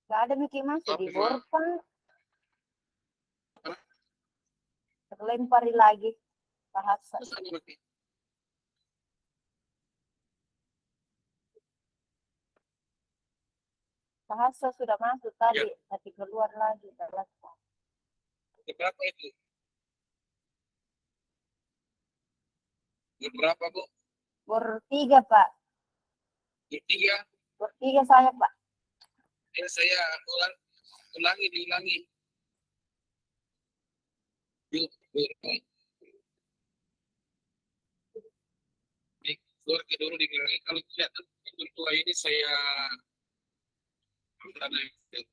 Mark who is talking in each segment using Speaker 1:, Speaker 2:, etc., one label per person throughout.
Speaker 1: Gak ada Miki masuk di Borpan. Terlempari lagi bahasa. Bahasa sudah masuk tadi, ya. Tapi keluar lagi.
Speaker 2: Berapa itu? Berapa, Bu?
Speaker 1: Bertiga, Pak.
Speaker 2: Bertiga?
Speaker 1: Bertiga saya, Pak.
Speaker 2: Ya, saya diulangi. Keluarga dulu dibilangi. Kalau tidak tua ini saya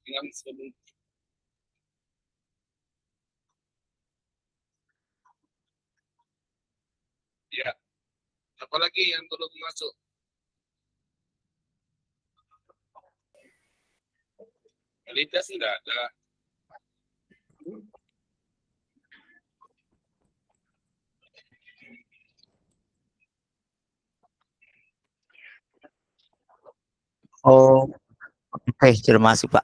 Speaker 2: bilang sebelum. Ya. Apalagi yang belum masuk? Kalita sudah ada.
Speaker 3: Oh, oke, sudah masuk, Pak.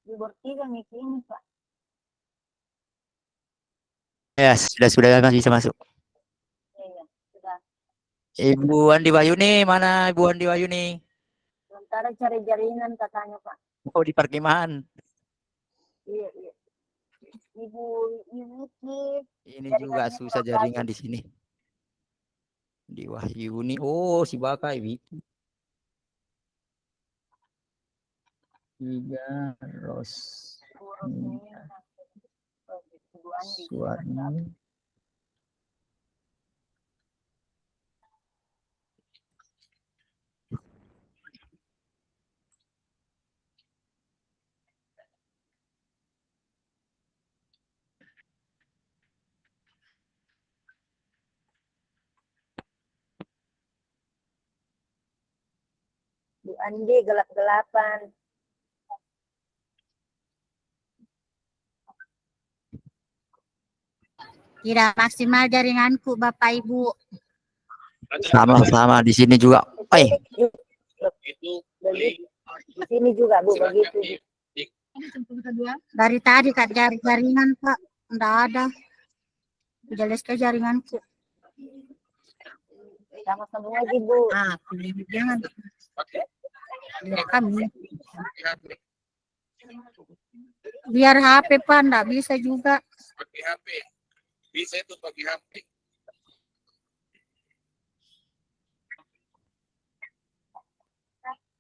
Speaker 1: Di bertiga Miki ini, Pak.
Speaker 3: Ya, sudah bisa masuk.
Speaker 1: Iya, sudah.
Speaker 3: Ibu Andi Wahyuni, mana Ibu Andi Wahyuni?
Speaker 1: Sementara cari jaringan katanya, Pak.
Speaker 3: Oh, di perkemahan.
Speaker 1: Iya. Ibu Miki.
Speaker 3: Ini juga susah jaringan di sini. Di Wahyuni. Oh, si Bakai Wiki. 3 Ros. Suarni.
Speaker 1: Bu Andi gelap-gelapan.
Speaker 4: Tidak maksimal jaringanku, Bapak Ibu.
Speaker 3: Sama di sini juga.
Speaker 1: Itu di sini juga, Bu, begitu.
Speaker 4: Dari tadi Kak jaringan, Pak. Enggak ada. Jelas ke jaringanku.
Speaker 1: Sama-sama lagi, Bu.
Speaker 4: Ah, jangan. Kami. Biar HP, Pak, enggak bisa juga.
Speaker 2: Pakai HP. Bisa itu pakai HP.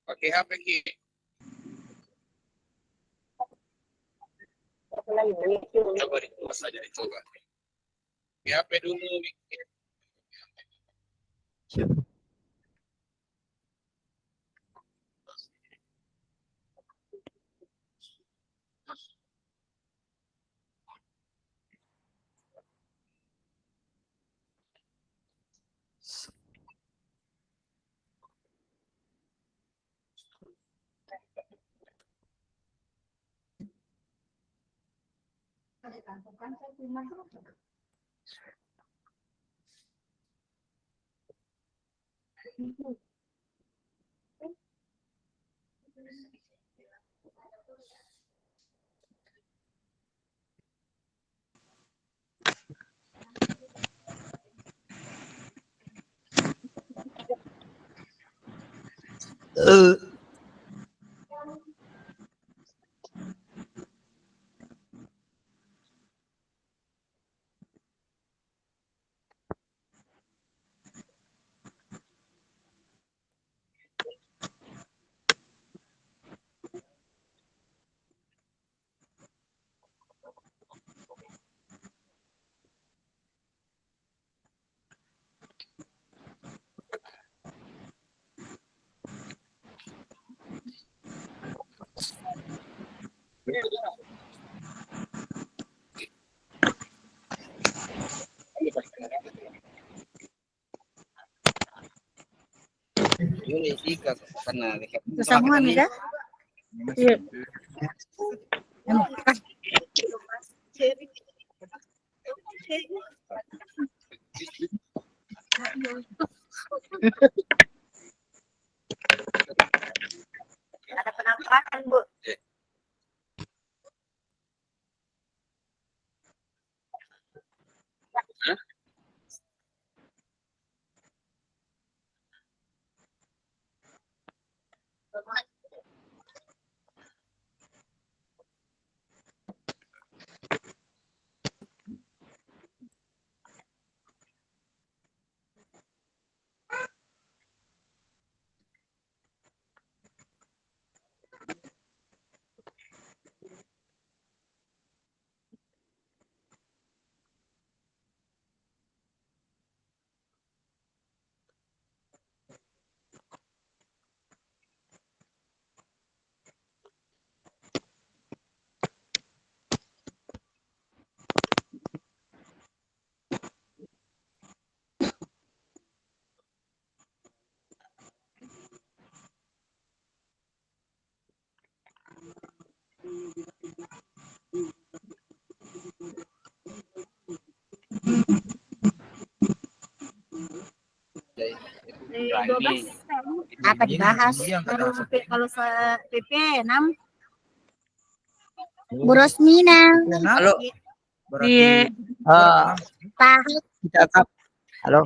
Speaker 2: Pakai HP Ki. Coba dicoba saja dicoba. Pakai HP dulu.
Speaker 4: Semua nih, iya.
Speaker 1: Ada penampakan, Bu.
Speaker 4: Apa dibahas? Kalau PP 6 Bu Rosmina.
Speaker 3: Halo.
Speaker 4: Iya. Pak
Speaker 3: Kita kap. Halo.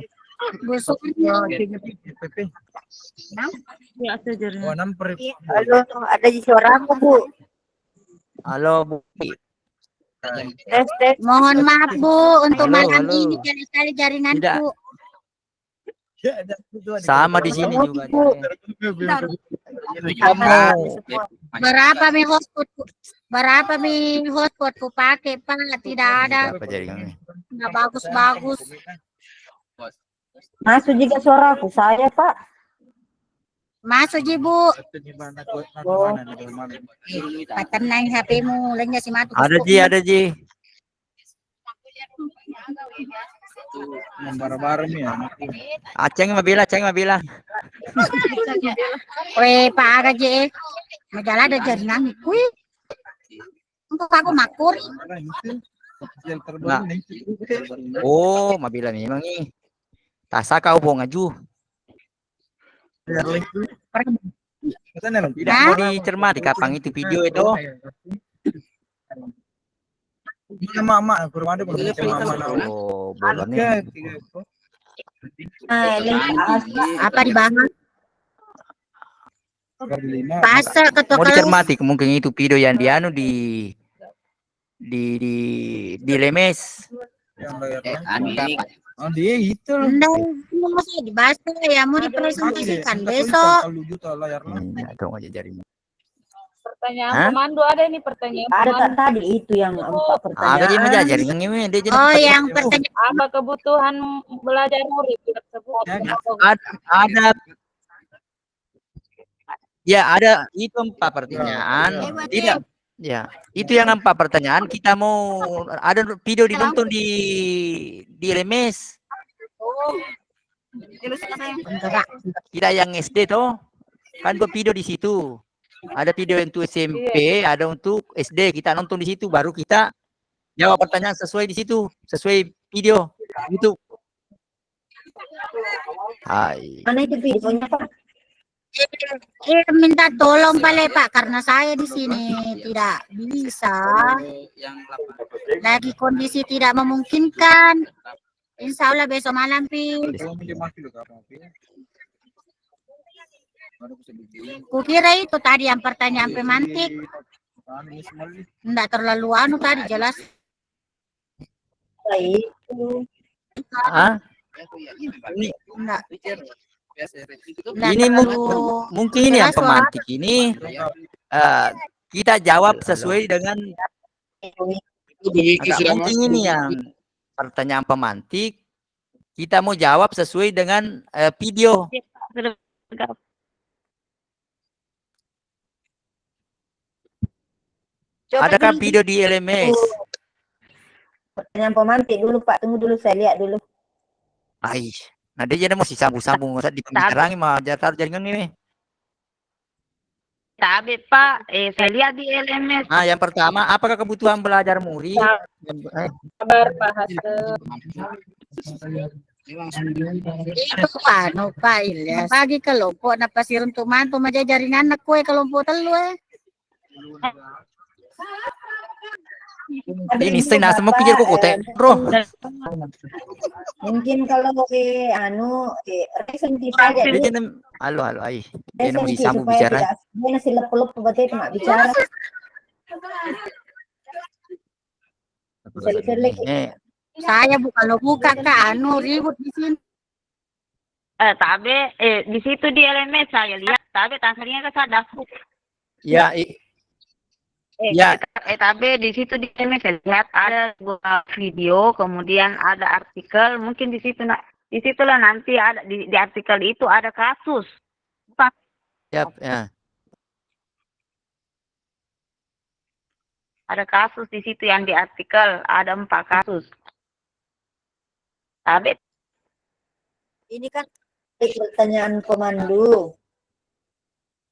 Speaker 4: Bu Sukma.
Speaker 1: Halo, ada di suara aku, Bu.
Speaker 3: Halo Bu.
Speaker 1: Tes.
Speaker 4: Mohon maaf Bu untuk
Speaker 3: Halo,
Speaker 4: malam
Speaker 3: halo.
Speaker 4: ini sekali-kali jaringanku.
Speaker 3: Sama di sini juga.
Speaker 1: Bu.
Speaker 3: Kamu
Speaker 4: Berapa mi hotspot ku pakai Pak? Tidak ada.
Speaker 3: apa jaringannya?
Speaker 4: Nggak bagus-bagus.
Speaker 1: Masuk juga suara aku, saya, Pak.
Speaker 4: Masuk Ji Bu. Patenang HP-mu, lainnya si matu.
Speaker 3: Ada Ji.
Speaker 2: Bareng-bareng ya.
Speaker 3: Aceng mabila.
Speaker 4: Weh Pak aga je. Majalah ada jaringan. Wih. Untuk aku makur.
Speaker 3: Nah. Oh, mabila memang nih. Tasa kau mau ngaju. Tidak mau dicermati kapang itu video itu.
Speaker 2: Mama, kurang ada
Speaker 3: Oh, boleh nih.
Speaker 4: Apa dibahas? Pasal ketua
Speaker 3: Mau
Speaker 4: kalau
Speaker 3: dicermati kemungkinan itu video yang dianu di lemes.
Speaker 2: Oh dia itu.
Speaker 4: Enggak, masih dibahas ya mau dipresentasikan besok.
Speaker 3: Dong aja jaringan.
Speaker 5: Pertanyaan
Speaker 3: Hah?
Speaker 5: komando ada ini pertanyaan
Speaker 1: Ada
Speaker 5: komando.
Speaker 1: tadi itu yang 4
Speaker 3: Ada
Speaker 1: pertanyaan.
Speaker 3: aja jaringan ini dia jadi
Speaker 4: Oh yang pertanyaan
Speaker 5: Apa kebutuhan belajar murid tersebut?
Speaker 3: ada ya ada itu 4 pertanyaan. Tidak. Ya, itu yang 4 pertanyaan. Kita mau ada video ditonton di lemes. Kita yang SD toh. Kan buat video di situ. Ada video untuk SMP, ada untuk SD. Kita nonton di situ baru kita jawab pertanyaan sesuai di situ, sesuai video YouTube. Hai.
Speaker 1: Mana itu videonya, Pak?
Speaker 4: minta tolong Pak karena saya di sini tidak bisa. Lagi kondisi tidak memungkinkan. Insya Allah besok malam Pi. Kukira itu tadi yang pertanyaan pemantik. Enggak terlalu anu tadi jelas.
Speaker 3: Ah?
Speaker 4: Enggak.
Speaker 3: Ini mungkin ini yang pemantik ini kita jawab sesuai dengan mungkin ini yang pertanyaan pemantik kita mau jawab sesuai dengan video. Adakah video di LMS?
Speaker 1: Pertanyaan pemantik dulu, Pak. Tunggu dulu, saya lihat dulu.
Speaker 3: Aish. Nah dia jadi masih sambung-sambung di pembicaraan mah taruh jaringan ini.
Speaker 5: Tapi Pak, saya lihat di LMS.
Speaker 3: Nah, yang pertama, apakah kebutuhan belajar murid?
Speaker 5: Kabar Pak Hasan.
Speaker 4: Itu anu Pak Ilyas. Pagi kelompok na pasirun tumanto majajaring anak ko kelompok telu
Speaker 3: Ini saya nasa mau kejar kok teh, bro.
Speaker 1: Mungkin kalau anu recently saja
Speaker 3: Dia
Speaker 1: di
Speaker 3: jangan, halo, ay. Dia mau
Speaker 1: recently
Speaker 3: disambung
Speaker 1: supaya
Speaker 3: bicara.
Speaker 1: tidak dia nasi lepelep berarti cuma bicara. Selek-selek.
Speaker 4: saya kalau buka Kak anu ribut di sini.
Speaker 5: Tapi di situ di LMS saya lihat, tapi tanggalnya kan saya daftar.
Speaker 3: Ya, ya.
Speaker 5: Tapi di situ di LMS saya lihat ada video, kemudian ada artikel, mungkin di situ di situlah nanti ada di artikel itu ada kasus. Bukan
Speaker 3: Ya.
Speaker 5: ada kasus di situ yang di artikel ada 4 kasus. Tapi
Speaker 1: Ini kan pertanyaan pemandu.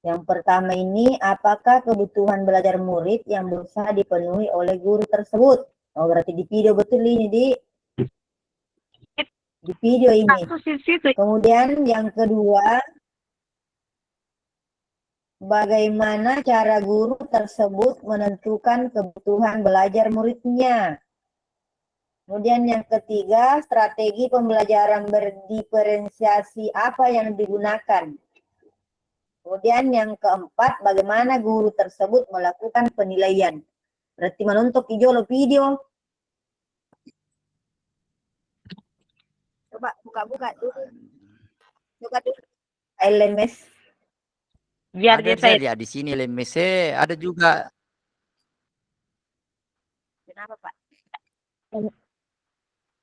Speaker 1: Yang pertama ini, apakah kebutuhan belajar murid yang berusaha dipenuhi oleh guru tersebut? Oh, berarti di video betul ini, di video ini.
Speaker 5: kasus di situ
Speaker 1: Kemudian yang kedua, bagaimana cara guru tersebut menentukan kebutuhan belajar muridnya? Kemudian yang ketiga, strategi pembelajaran berdiferensiasi apa yang digunakan? Kemudian yang keempat, bagaimana guru tersebut melakukan penilaian? Berarti menonton video. Coba buka dulu. Buka dulu. LMS.
Speaker 5: biar
Speaker 3: Ada
Speaker 5: dia
Speaker 3: saya
Speaker 5: saya
Speaker 3: lihat di sini LMS ada juga.
Speaker 1: Kenapa, Pak?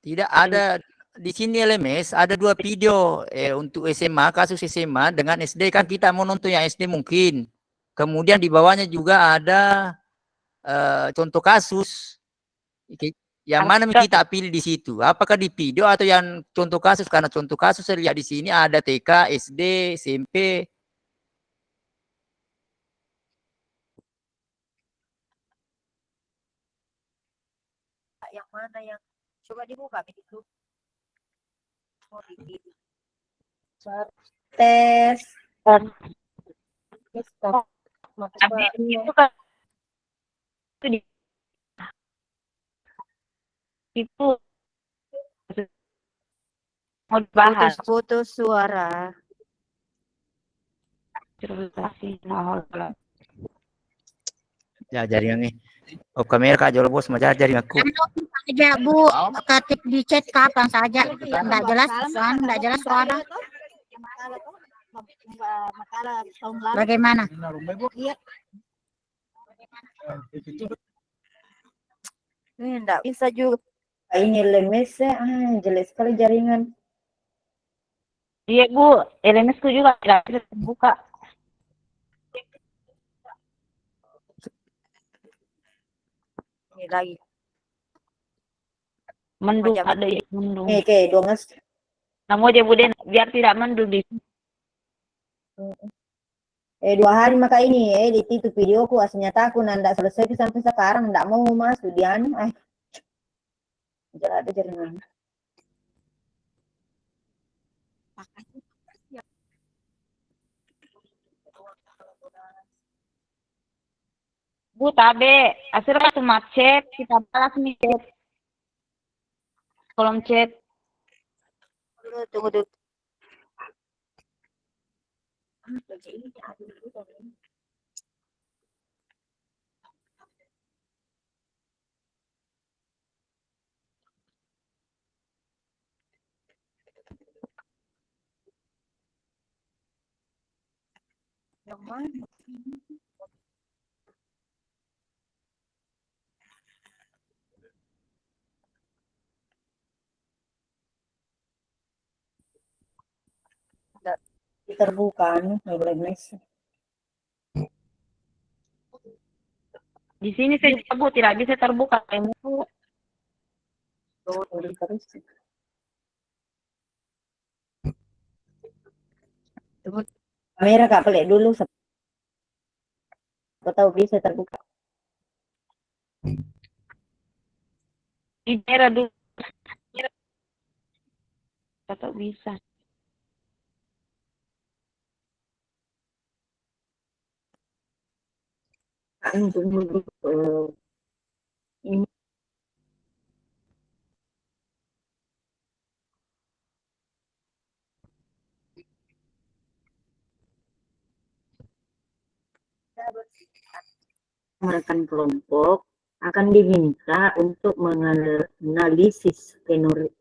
Speaker 3: Tidak ada di sini LMS ada 2 video untuk SMA, kasus SMA dengan SD, kan kita mau nonton yang SD mungkin. Kemudian di bawahnya juga ada contoh kasus. Yang mana kita pilih di situ? Apakah di video atau yang contoh kasus? Karena contoh kasus saya lihat di sini ada TK, SD, SMP.
Speaker 1: Yang mana yang coba dibuka begitu? Tes.
Speaker 5: tapi itu kan itu mau dibahas.
Speaker 1: Putus suara.
Speaker 3: Ya jaringan nih. Oh kamera Kak Jolo bos macam jaring aku.
Speaker 4: Saja Bu, ketik di chat kapan saja. Enggak jelas suara. Bagaimana?
Speaker 1: Ini enggak bisa juga. Ini lemesnya, jelek sekali jaringan.
Speaker 5: Iya Bu, LMS ku juga tidak bisa terbuka.
Speaker 1: Ini lagi.
Speaker 5: Mendung
Speaker 1: Macam
Speaker 5: ada yang mendung.
Speaker 1: Oke, dongas.
Speaker 5: Namun aja Bu Den, biar tidak mendung di
Speaker 1: 2 hari maka ini edit itu videoku aslinya aku nanda selesai sampai sekarang enggak mau masuk di anu ada jaringan.
Speaker 5: Bu tabe, akhirnya cuma chat, kita balas nih chat. Kolom chat.
Speaker 1: Tunggu dulu. Yang mana? Terbuka nih, LMS.
Speaker 5: Di sini saya juga Bu tidak bisa terbuka kayak Bu.
Speaker 1: Terus. Tunggu. Kamera Kak pelik dulu. Siapa tahu bisa terbuka.
Speaker 5: Di daerah dulu. Atau bisa.
Speaker 1: Untuk ini rekan kelompok akan diminta untuk menganalisis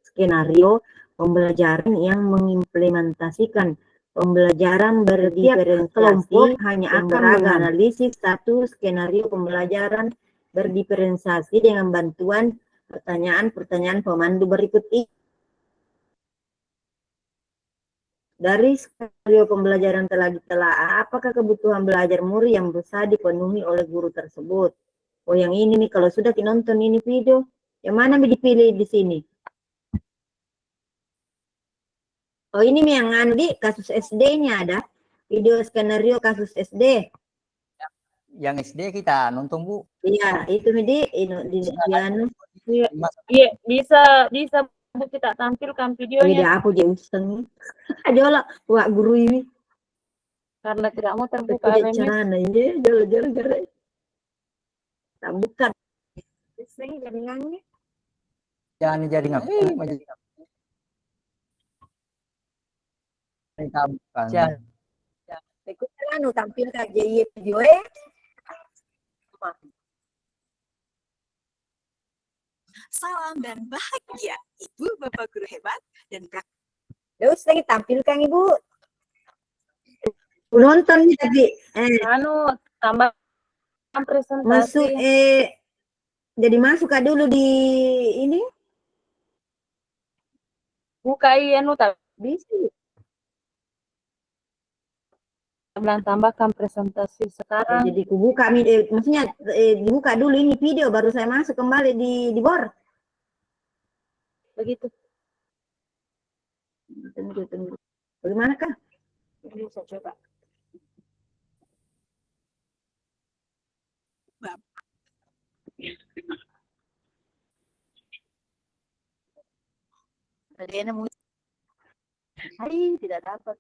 Speaker 1: skenario pembelajaran yang mengimplementasikan pembelajaran berdiferensiasi. Kelompok hanya akan menganalisis satu skenario pembelajaran berdiferensiasi dengan bantuan pertanyaan-pertanyaan pemandu berikut ini. Dari skenario pembelajaran telah ditelaah, apakah kebutuhan belajar murid yang berusaha dipenuhi oleh guru tersebut? Oh, yang ini nih, kalau sudah nonton ini video, yang mana dipilih di sini? Oh, ini nih yang di kasus SD-nya ada. Video skenario kasus SD.
Speaker 3: Yang SD kita nonton, Bu.
Speaker 1: Iya, itu di anu.
Speaker 6: Iya, bisa Bu kita tampilkan
Speaker 1: Ini
Speaker 6: videonya
Speaker 1: apa dia usang? Ajola, wak guru ini.
Speaker 6: karena tidak mau terbuka
Speaker 1: Tidak
Speaker 6: RMS.
Speaker 1: carana ini, jola. Tak buka. Sing jaringannya.
Speaker 3: Jangan jaringan. Kita bukan.
Speaker 1: Ikut anu tampilkan jadi video
Speaker 7: Salam dan bahagia, Ibu Bapak Guru hebat dan
Speaker 1: Terus lagi tampilkan Ibu. Nonton nih tadi.
Speaker 6: Anu tambah presentasi.
Speaker 1: Masuk jadi masuk dulu di ini.
Speaker 6: Buka anu
Speaker 1: Bisa.
Speaker 6: bilang tambahkan presentasi sekarang.
Speaker 1: Jadi kubuka maksudnya dibuka dulu ini video baru saya masuk kembali di bor.
Speaker 6: Begitu.
Speaker 1: Tunggu. Bagaimana kah?
Speaker 6: Bisa coba.
Speaker 1: Hai, tidak dapat.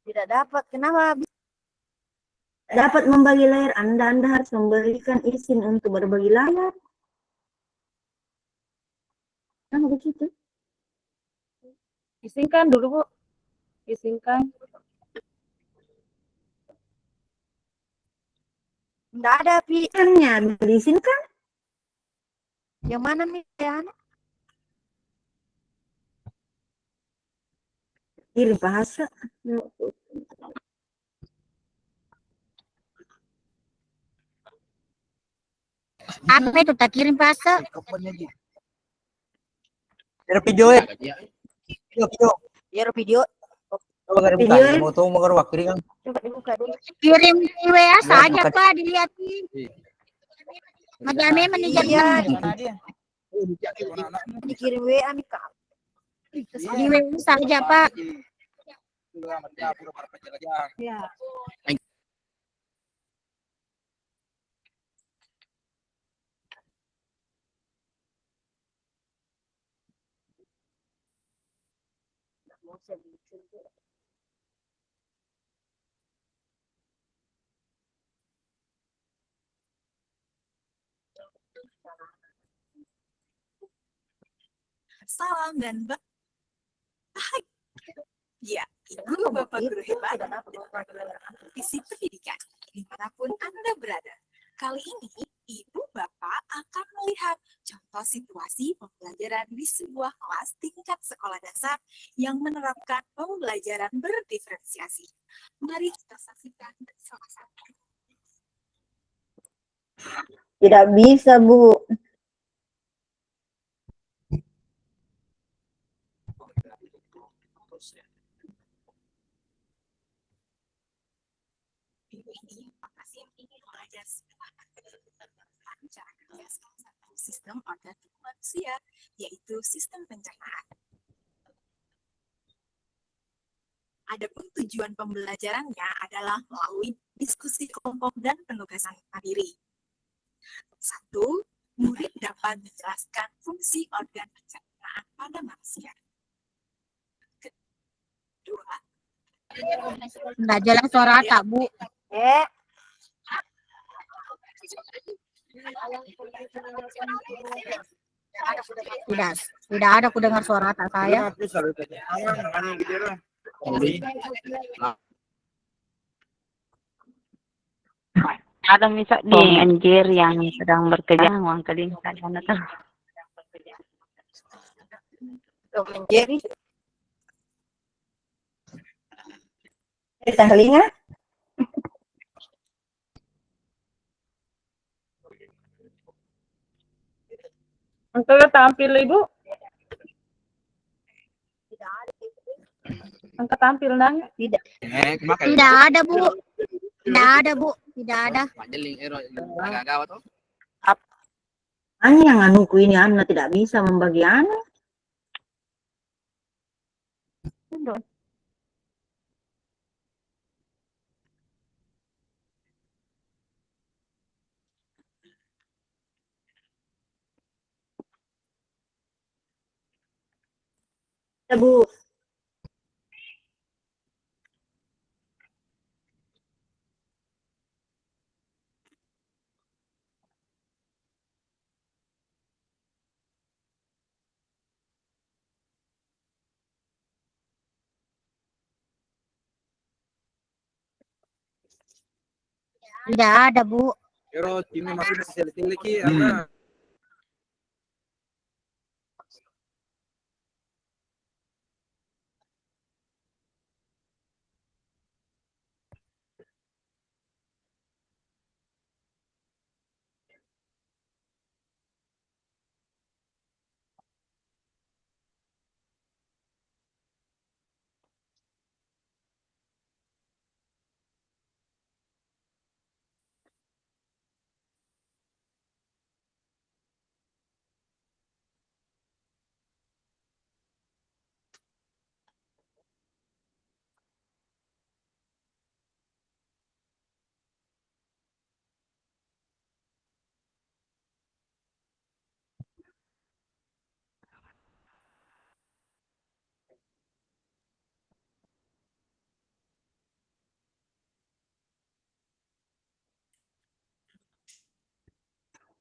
Speaker 1: Tidak dapat. Kenapa? Dapat membagi layar Anda harus memberikan izin untuk berbagi layar. Nah, begitu.
Speaker 6: Izinkan dulu, Bu. Izinkan.
Speaker 1: Enggak ada pilihannya, diizinkan. Yang mana nih ya? Kirim bahasa.
Speaker 4: Apa itu tak kirim bahasa?
Speaker 3: Video
Speaker 1: Video.
Speaker 3: Video mau tahu mau waktu kan.
Speaker 1: Coba dibuka dulu.
Speaker 4: Kirim di WA saja
Speaker 3: bukan.
Speaker 4: Pak, dilihatin. Madame manajer
Speaker 1: Dikirim WA nih Kak.
Speaker 4: di WA saja Pak.
Speaker 1: Ya.
Speaker 7: salam dan bahagia, Ibu Bapak Guru hebat dan visi pendidikan dimanapun Anda berada. Kali ini Ibu Bapak akan melihat contoh situasi pembelajaran di sebuah kelas tingkat sekolah dasar yang menerapkan pembelajaran berdiferensiasi. Mari kita saksikan bersama-sama.
Speaker 1: Tidak bisa, Bu.
Speaker 7: Ibu ini lokasi yang ingin belajar cara kerja salah satu sistem organ tubuh manusia, yaitu sistem pencernaan. Adapun tujuan pembelajarannya adalah melalui diskusi kelompok dan penugasan mandiri. 1. Murid dapat menjelaskan fungsi organ pencernaan pada manusia.
Speaker 4: Enggak jelas suara tak, Bu. Tidak, tidak ada aku dengar suara tak saya.
Speaker 5: Ada misal di anjir yang sedang bekerja uang keling sana tuh.
Speaker 1: Tom and Jerry. Telinga.
Speaker 6: Angkat tampil Ibu. Angkat tampil nang.
Speaker 1: Tidak.
Speaker 4: Tidak ada, Bu. Tidak ada, Bu. Tidak ada.
Speaker 1: Hanya yang anuku ini Anda tidak bisa membagi anu. Bu.
Speaker 4: Tidak ada, Bu.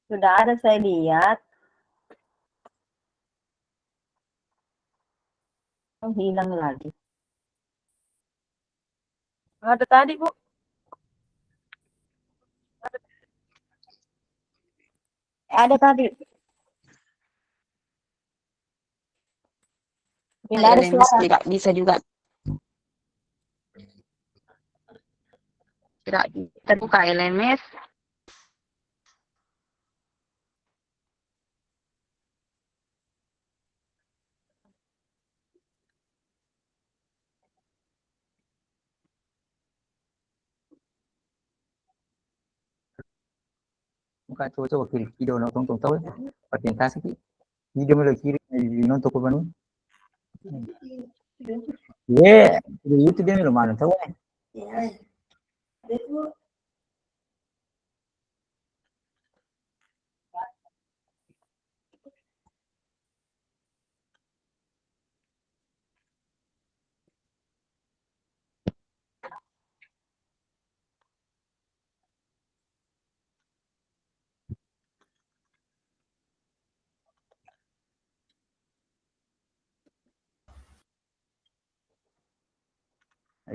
Speaker 4: Sudah ada saya lihat. Oh, hilang lagi.
Speaker 6: Ada tadi Bu.
Speaker 1: Ada tadi. Tidak ada
Speaker 5: LMS
Speaker 1: suara.
Speaker 5: tidak bisa juga. Tidak terbuka LMS.
Speaker 3: Buka coba kiri video nonton tahu presentasi video mulai kiri nonton ke mana? Yeah, di YouTube dia mana tahu?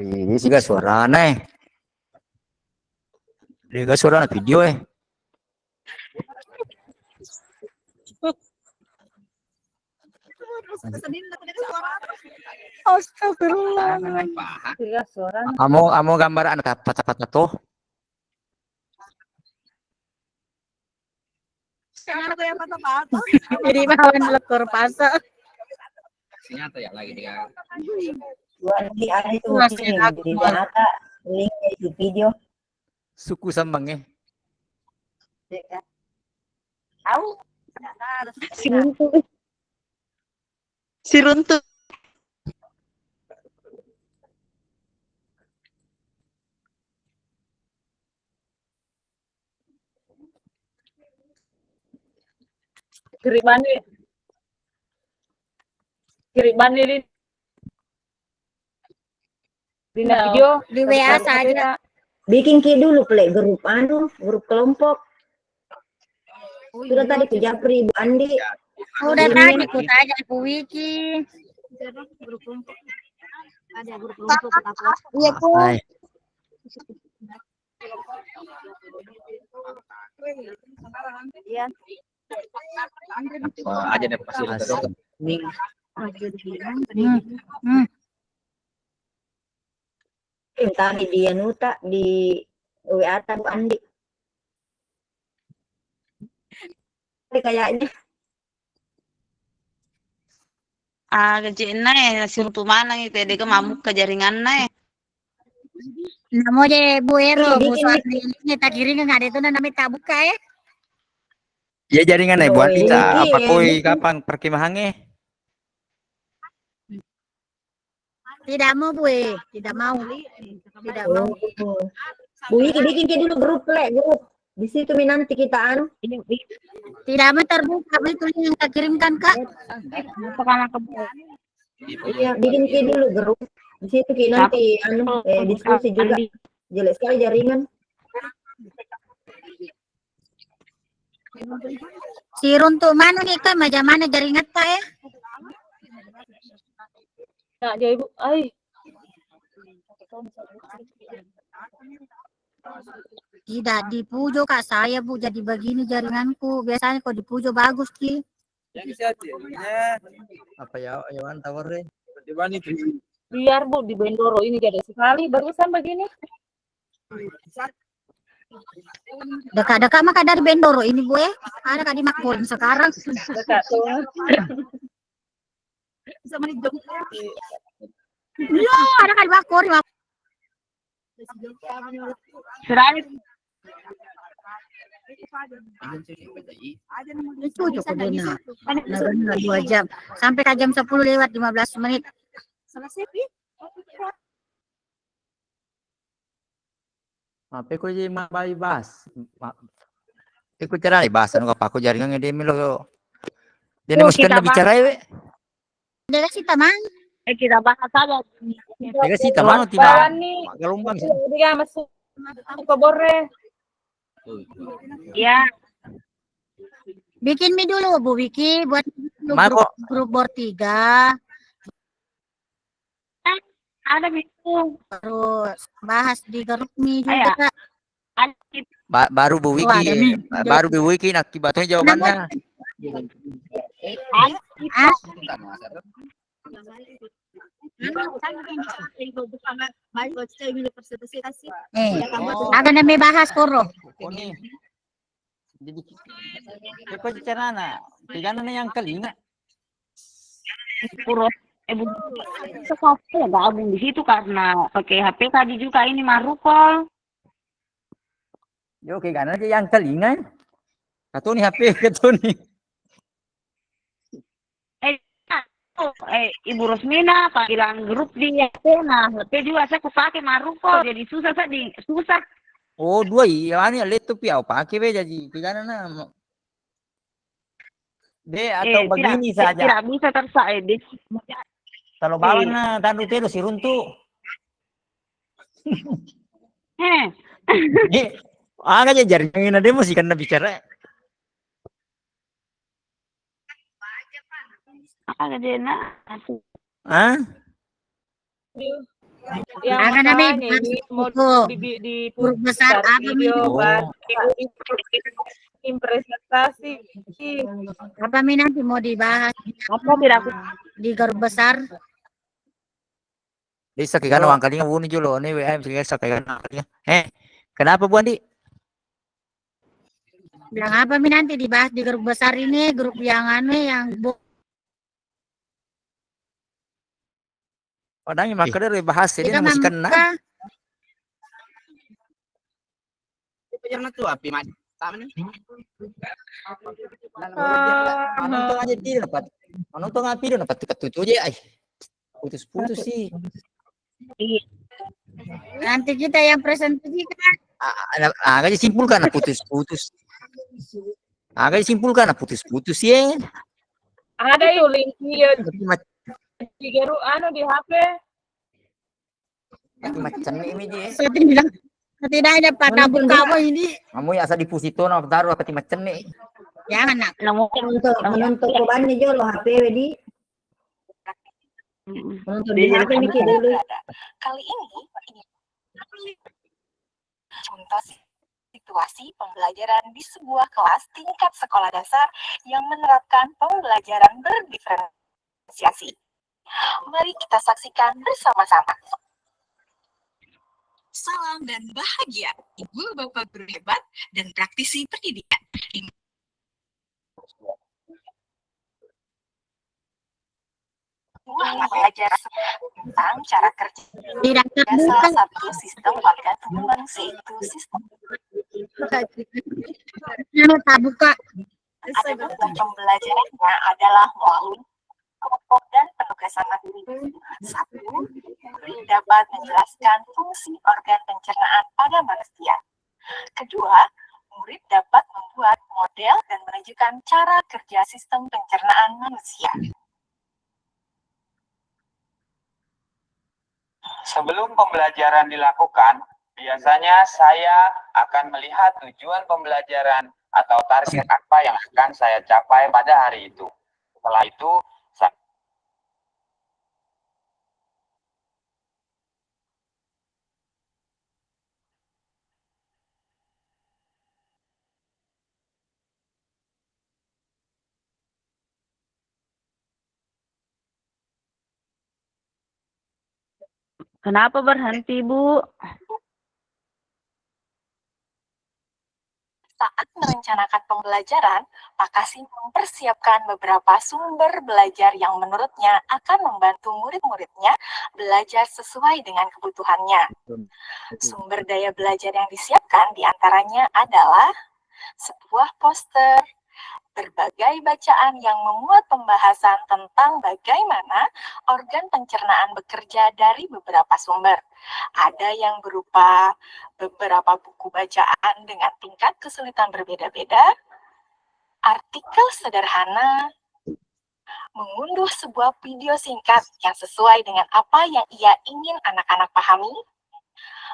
Speaker 3: Ini sih gak suara aneh. Dia gak suara video
Speaker 6: Astagfirullah. Iya suara.
Speaker 3: Amo gambar anak patah-patah tuh.
Speaker 6: Jadi mawan lekor pasar.
Speaker 2: Nyata ya lagi dia.
Speaker 1: Nanti ada itu
Speaker 6: Masih
Speaker 1: kirim
Speaker 6: aku
Speaker 1: di data linknya itu video.
Speaker 3: Suku sambang
Speaker 1: Tahu?
Speaker 5: Si runtuh.
Speaker 6: Kiriman ini video.
Speaker 4: Di WA saja.
Speaker 1: Bikin ki dulu play grup grup kelompok. Sudah tadi ke Japri, Bu Andi.
Speaker 4: Udah tadi ku tanya ku Wiki.
Speaker 1: Ada grup kelompok apa?
Speaker 4: Iya ku.
Speaker 3: Hai.
Speaker 1: Iya.
Speaker 2: Aja nih pasti
Speaker 3: Asik.
Speaker 1: Tadi dia nuta di WA Bu Andi. Kayaknya
Speaker 5: Gajian na suruh tumanang itu dia mamuk ke jaringan na
Speaker 4: Namo je Bu Ero, Bu
Speaker 1: Bikin-
Speaker 4: Suarni ini tak kiri nggak ada itu namanya tak buka ya.
Speaker 3: Ya jaringan nih buat
Speaker 1: Yoi,
Speaker 3: kita. Apa
Speaker 1: iya.
Speaker 3: koi kapan perkemahannya?
Speaker 4: Tidak mau Bu, tidak mau. Tidak mau.
Speaker 1: Bu Wiki bikin ki dulu grup grup. Di situ nanti kita
Speaker 4: Tidak mau terbuka itu yang tak kirimkan Kak.
Speaker 1: iya bikin ki dulu grup. Di situ ki nanti diskusi juga. Jelek sekali jaringan.
Speaker 4: Si runtuk mana nih Kak, macam mana jaringan Kak ya?
Speaker 6: Nah, jadi Bu, ay.
Speaker 4: Tidak dipujo Kak, saya Bu jadi begini jaringanku. Biasanya kok dipujo bagus Ki.
Speaker 3: Apa ya? Awan tawar deh.
Speaker 6: Biar Bu di Bendoro ini jadi sekali barusan begini.
Speaker 4: Dekat-dekat maka dari Bendoro ini Bu ya. Ada Kak di Makmurin sekarang.
Speaker 6: Dekat tuh.
Speaker 4: Yo, ada Kak di Makmurin. Dipujo kok dia. Nah, 2 jam. Sampai ke jam 10 lewat 15 menit.
Speaker 3: Apa kau jadi mabai bas? Ikut cara bahasa nu apa aku jaringan dia milo. Dia
Speaker 5: Tuh,
Speaker 3: mesti
Speaker 5: kita
Speaker 3: kena bicara we.
Speaker 4: Dia kasih tamang.
Speaker 5: kita bahas aja
Speaker 3: Dia sih tamanu tiba.
Speaker 6: Bani,
Speaker 3: Gelombang sih.
Speaker 6: dia masuk ke Borre.
Speaker 5: ya.
Speaker 4: Bikin mie dulu Bu Wiki buat
Speaker 3: Mako.
Speaker 4: grup bor 3.
Speaker 5: Ada itu
Speaker 4: Terus bahas di grup mie
Speaker 5: Ayah.
Speaker 4: juga Kak.
Speaker 5: ada
Speaker 3: Baru Bu
Speaker 4: Oh, ada
Speaker 3: Wiki.
Speaker 4: nih.
Speaker 3: Baru Bu Wiki akibatnya jawabannya.
Speaker 4: Ah, ada namanya bahas koro.
Speaker 3: Oh nih. Jadi apa cara na? Tigana na yang kalinga.
Speaker 5: kurus sesuatu ya gabung di situ karena pakai HP tadi juga ini marukol.
Speaker 3: Yo kay gana yang kalinga. Kato ni HP kato ni.
Speaker 5: Ibu Rosmina panggilan grup di HP nah HP juga saya pakai marukol jadi susah susah.
Speaker 3: Oh dua iya ani laptop ya pakai be jadi tigana na. De atau begini saja.
Speaker 5: Tidak bisa tersaed.
Speaker 3: Kalau bawa na tandu telo si runtu. Aga aja jaringan ada mesti kan bicara.
Speaker 5: Ada dena.
Speaker 3: Ah?
Speaker 6: Yang
Speaker 4: Ada namanya
Speaker 6: makanya ini mau
Speaker 4: buku.
Speaker 6: di
Speaker 4: Grup besar apa
Speaker 6: video
Speaker 3: Oh.
Speaker 6: presentasi.
Speaker 4: Apa mi nanti mau dibahas
Speaker 5: Apa tidak
Speaker 4: di grup besar?
Speaker 3: Desa kay gana ang kalinga wuni julo ni we ay sa kay gana. Kenapa Bu Andi?
Speaker 4: Bilang apa mi nanti dibahas di grup besar ini, grup yang yang
Speaker 3: Padahal maka dari bahas ini
Speaker 4: kita
Speaker 3: mesti kena.
Speaker 4: mampu.
Speaker 3: Manonton aja tidak dapat. Manonton aja tidak dapat ketujuh aja ay. Putus-putus sih.
Speaker 4: Nanti kita yang presentasikan.
Speaker 3: Agak disimpulkan putus-putus. Agak disimpulkan putus-putus ya.
Speaker 6: Ada yuk link dia
Speaker 3: Tapi
Speaker 6: di geru anu di HP.
Speaker 3: Macam ini dia.
Speaker 4: Setidaknya pada
Speaker 1: Menonton
Speaker 4: buka
Speaker 1: juga.
Speaker 4: apa ini?
Speaker 3: Kamu ya asal dipusito no taruh apa macam ni.
Speaker 4: Jangan nak.
Speaker 1: Menonton kobannya jo lo HP di menonton di HP ini kayak dulu.
Speaker 7: Kali ini contoh situasi pembelajaran di sebuah kelas tingkat sekolah dasar yang menerapkan pembelajaran berdiferensiasi. Mari kita saksikan bersama-sama. Salam dan bahagia, Ibu Bapak guru hebat dan praktisi pendidikan. Belajar tentang cara kerja
Speaker 4: Tidak
Speaker 7: salah
Speaker 4: terbuka.
Speaker 7: satu sistem organ tubuh manusia, itu sistem
Speaker 4: Tak buka.
Speaker 7: ada bentuk pembelajarannya adalah melalui kelompok dan penugasan mandiri. Satu, murid dapat menjelaskan fungsi organ pencernaan pada manusia. Kedua, murid dapat membuat model dan menunjukkan cara kerja sistem pencernaan manusia.
Speaker 8: Sebelum pembelajaran dilakukan, biasanya saya akan melihat tujuan pembelajaran atau target apa yang akan saya capai pada hari itu. Setelah itu, saya
Speaker 5: Kenapa berhenti, Bu?
Speaker 7: Saat merencanakan pembelajaran, Pak Kasim mempersiapkan beberapa sumber belajar yang menurutnya akan membantu murid-muridnya belajar sesuai dengan kebutuhannya. Sumber daya belajar yang disiapkan diantaranya adalah sebuah poster, berbagai bacaan yang memuat pembahasan tentang bagaimana organ pencernaan bekerja dari beberapa sumber. Ada yang berupa beberapa buku bacaan dengan tingkat kesulitan berbeda-beda, artikel sederhana, mengunduh sebuah video singkat yang sesuai dengan apa yang ia ingin anak-anak pahami,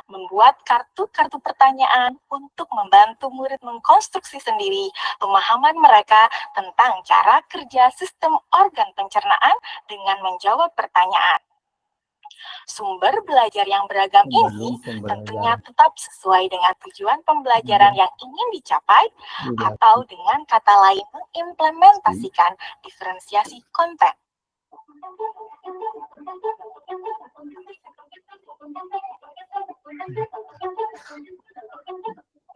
Speaker 7: membuat kartu-kartu pertanyaan untuk membantu murid mengkonstruksi sendiri pemahaman mereka tentang cara kerja sistem organ pencernaan dengan menjawab pertanyaan. Sumber belajar yang beragam ini tentunya tetap sesuai dengan tujuan pembelajaran yang ingin dicapai atau dengan kata lain mengimplementasikan diferensiasi konten.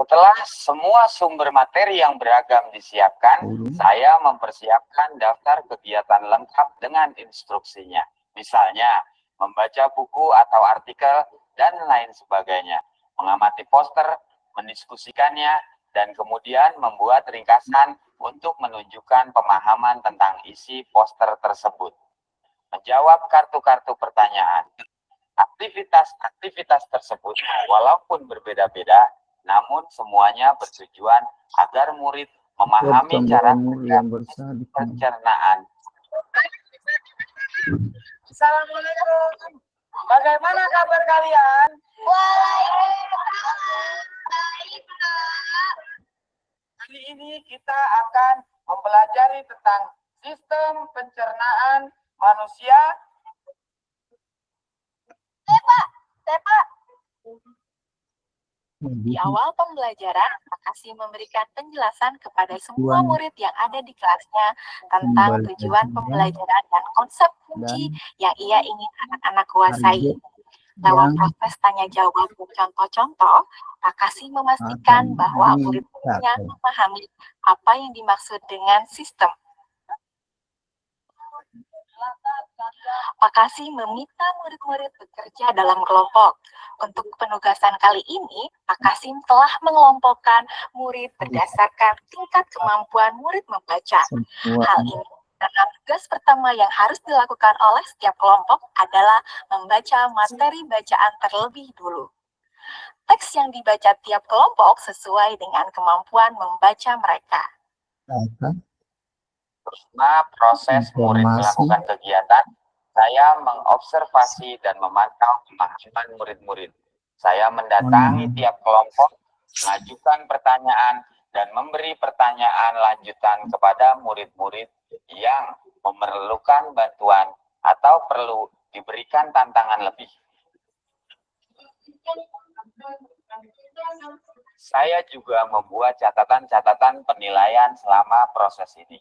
Speaker 8: Setelah semua sumber materi yang beragam disiapkan, saya mempersiapkan daftar kegiatan lengkap dengan instruksinya. Misalnya, membaca buku atau artikel, dan lain sebagainya. Mengamati poster, mendiskusikannya, dan kemudian membuat ringkasan untuk menunjukkan pemahaman tentang isi poster tersebut. Menjawab kartu-kartu pertanyaan. Aktivitas-aktivitas tersebut walaupun berbeda-beda, namun semuanya bertujuan agar murid memahami cara pencernaan.
Speaker 9: Assalamualaikum. Bagaimana kabar kalian? Kali ini kita akan mempelajari tentang sistem pencernaan manusia.
Speaker 7: Di awal pembelajaran, Pak Kasim memberikan penjelasan kepada semua murid yang ada di kelasnya tentang tujuan pembelajaran dan konsep kunci yang ia ingin anak-anak kuasai. Lewat proses tanya jawab dan contoh-contoh, Pak Kasim memastikan bahwa murid-muridnya memahami apa yang dimaksud dengan sistem. Pak Kasim meminta murid-murid bekerja dalam kelompok. Untuk penugasan kali ini, Pak Kasim telah mengelompokkan murid berdasarkan tingkat kemampuan murid membaca. Hal ini karena tugas pertama yang harus dilakukan oleh setiap kelompok adalah membaca materi bacaan terlebih dulu. Teks yang dibaca tiap kelompok sesuai dengan kemampuan membaca mereka.
Speaker 8: Nah, proses murid melakukan kegiatan Saya mengobservasi dan memantau kemajuan murid-murid. Saya mendatangi tiap kelompok, mengajukan pertanyaan, dan memberi pertanyaan lanjutan kepada murid-murid yang memerlukan bantuan atau perlu diberikan tantangan lebih. Saya juga membuat catatan-catatan penilaian selama proses ini.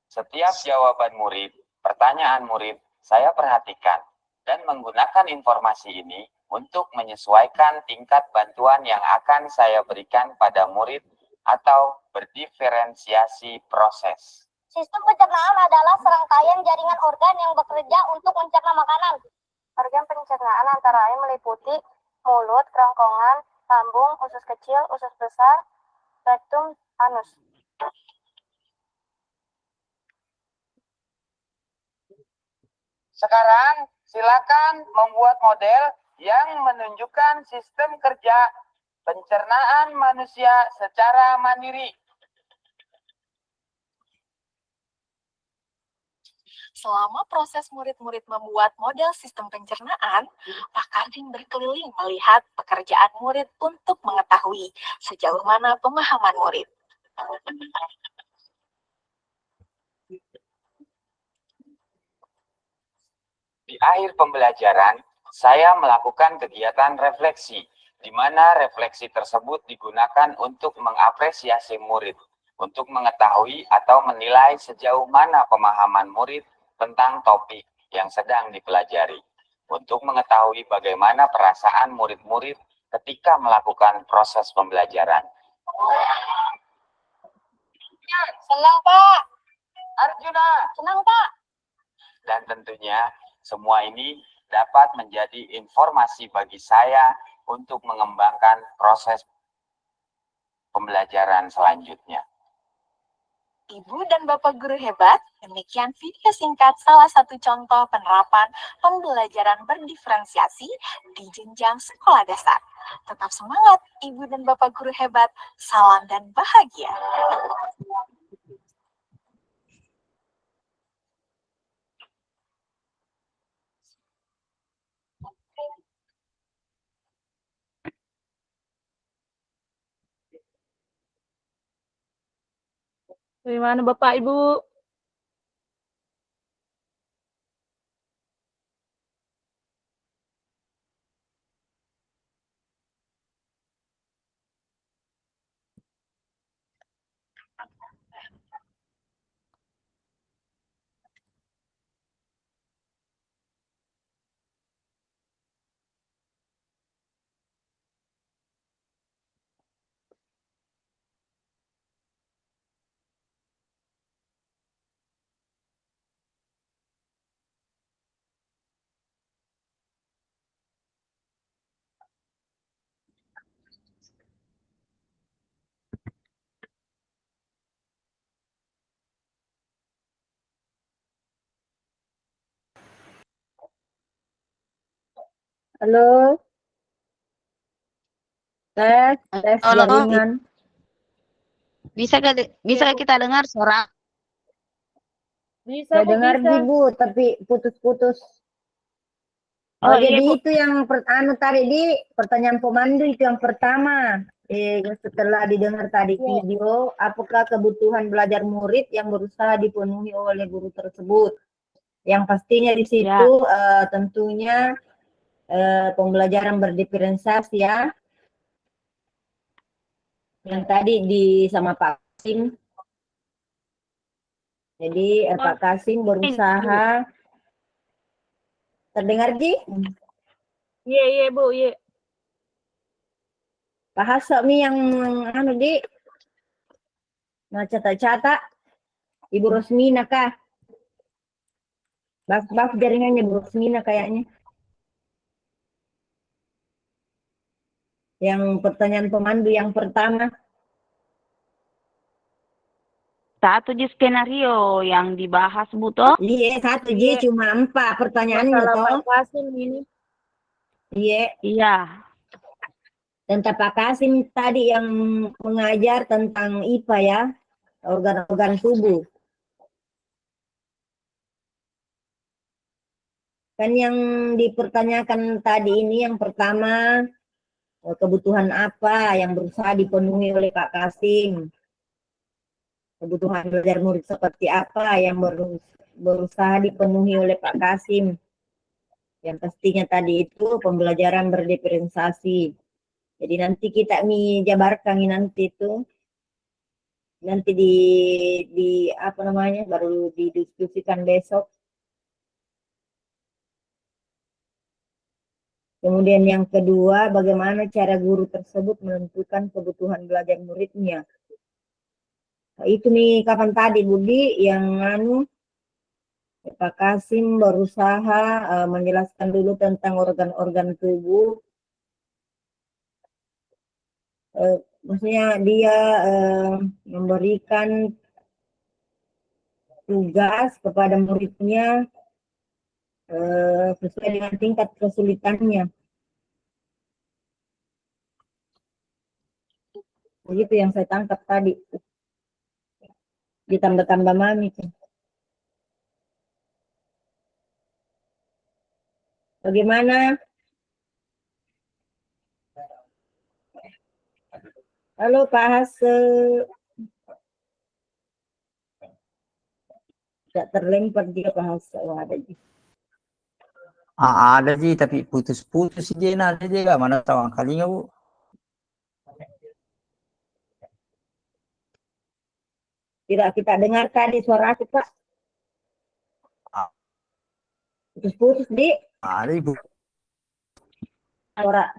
Speaker 8: Setiap jawaban murid, pertanyaan murid, saya perhatikan dan menggunakan informasi ini untuk menyesuaikan tingkat bantuan yang akan saya berikan pada murid atau berdiferensiasi proses.
Speaker 10: Sistem pencernaan adalah serangkaian jaringan organ yang bekerja untuk mencerna makanan. Organ pencernaan antara lain meliputi mulut, kerongkongan, lambung, usus kecil, usus besar, rektum, anus.
Speaker 9: Sekarang silakan membuat model yang menunjukkan sistem kerja pencernaan manusia secara mandiri.
Speaker 7: Selama proses murid-murid membuat model sistem pencernaan, Pak Kadin berkeliling melihat pekerjaan murid untuk mengetahui sejauh mana pemahaman murid.
Speaker 8: Di akhir pembelajaran, saya melakukan kegiatan refleksi, di mana refleksi tersebut digunakan untuk mengapresiasi murid, untuk mengetahui atau menilai sejauh mana pemahaman murid tentang topik yang sedang dipelajari, untuk mengetahui bagaimana perasaan murid-murid ketika melakukan proses pembelajaran.
Speaker 10: Senang, Pak.
Speaker 9: Arjuna,
Speaker 10: Senang, Pak.
Speaker 8: Dan tentunya semua ini dapat menjadi informasi bagi saya untuk mengembangkan proses pembelajaran selanjutnya.
Speaker 7: Ibu dan Bapak guru hebat, demikian video singkat salah satu contoh penerapan pembelajaran berdiferensiasi di jenjang sekolah dasar. Tetap semangat, Ibu dan Bapak guru hebat. Salam dan bahagia.
Speaker 6: Bagaimana Bapak Ibu?
Speaker 1: Halo, tes
Speaker 5: Halo,
Speaker 1: jaringan.
Speaker 5: bisa kita dengar suara?
Speaker 6: Bisa,
Speaker 1: Saya
Speaker 6: Bu,
Speaker 1: dengar
Speaker 6: bisa.
Speaker 1: Bu, tapi putus-putus.
Speaker 6: Oh,
Speaker 1: Oh,
Speaker 6: iya,
Speaker 1: jadi
Speaker 6: Bu.
Speaker 1: itu yang tadi di pertanyaan pemandu itu yang pertama. Setelah didengar tadi
Speaker 6: Iya.
Speaker 1: video, apakah kebutuhan belajar murid yang berusaha dipenuhi oleh guru tersebut? Yang pastinya di situ tentunya pembelajaran berdiferensiasi ya. Yang tadi sama Pak Kasim. Jadi Pak Kasim berusaha. Terdengar Ji?
Speaker 6: Iya, iya, Bu, iya.
Speaker 1: Bahasa mi yang di catat-catat Ibu Rosmina kah? Baf jaringannya Bu Rosmina kayaknya. Yang pertanyaan pemandu yang pertama.
Speaker 5: Satu di skenario yang dibahas, Bu, toh?
Speaker 1: Iya, satu Ji, cuma 4 pertanyaannya
Speaker 6: Masalah
Speaker 1: toh.
Speaker 6: Pak Kasim ini.
Speaker 1: Iya.
Speaker 5: Iya.
Speaker 1: Tentang Pak Kasim tadi yang mengajar tentang IPA ya, organ-organ tubuh. Kan yang dipertanyakan tadi ini yang pertama, kebutuhan apa yang berusaha dipenuhi oleh Pak Kasim? Kebutuhan belajar murid seperti apa yang berusaha dipenuhi oleh Pak Kasim? Yang pastinya tadi itu pembelajaran berdiferensiasi. Jadi nanti kita jabarkan nanti itu. Nanti di apa namanya, baru didiskusikan besok. Kemudian yang kedua, bagaimana cara guru tersebut menentukan kebutuhan belajar muridnya. Nah, itu nih kapan tadi Budi yang Pak Kasim berusaha menjelaskan dulu tentang organ-organ tubuh. Maksudnya dia memberikan tugas kepada muridnya sesuai dengan tingkat kesulitannya. Begitu yang saya tangkap tadi. Ditambah-tambah mami. Bagaimana? Halo Pak Hase. Tidak terlempar dia Pak Hase. Oh, ada sih.
Speaker 3: Ada sih, tapi putus-putus sih dia, ada juga. Mana tahu kalinya Bu.
Speaker 1: Tidak kita dengar tadi suara aku Pak. Putus-putus di.
Speaker 3: Ada Ibu.
Speaker 1: Suara.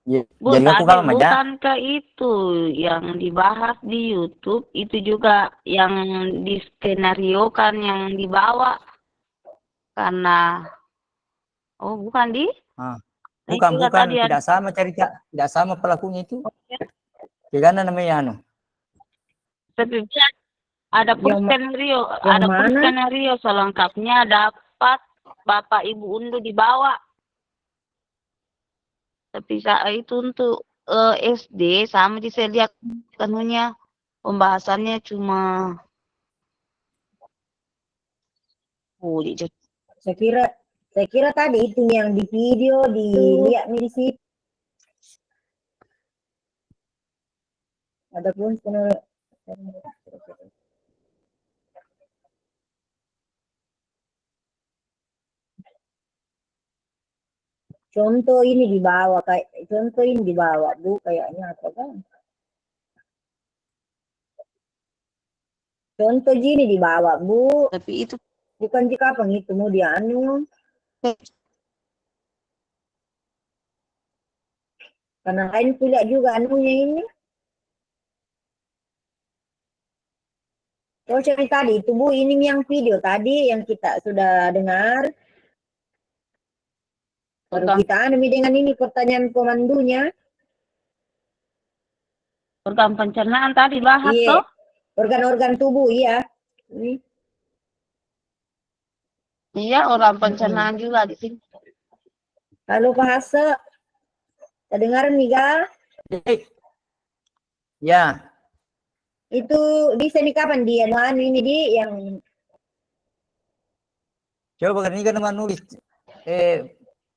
Speaker 3: Ya,
Speaker 5: Bu,
Speaker 3: jadi aku
Speaker 5: tapi
Speaker 3: kalau aja.
Speaker 5: bukankah itu yang dibahas di YouTube itu juga yang diskenariokan yang dibawa karena bukan di?
Speaker 3: Bukan tidak sama cerita, tidak sama pelakunya itu. Gimana namanya
Speaker 5: Tapi ada pun skenario, ada pun skenario selengkapnya dapat Bapak Ibu unduh dibawa. Tapi itu untuk SD sama di saya lihat kanunya pembahasannya cuma
Speaker 1: saya kira tadi itu yang di video dilihat di situ. Adapun contoh ini dibawa Bu, kayaknya apa kan? Contoh gini dibawa Bu.
Speaker 5: Tapi itu
Speaker 1: bukan jika apa itu mau karena lain pula juga ini. Oh, cerita tadi itu Bu, ini yang video tadi yang kita sudah dengar. Baru kita dengan ini pertanyaan pemandunya.
Speaker 5: Organ pencernaan tadi bahas toh?
Speaker 1: Organ-organ tubuh, iya.
Speaker 5: Iya, organ pencernaan juga di sini.
Speaker 1: Halo Pak Hase. Kita dengar nih, Ga?
Speaker 3: Ya.
Speaker 1: Itu bisa nih kapan dia ini di yang
Speaker 3: coba ini kan nulis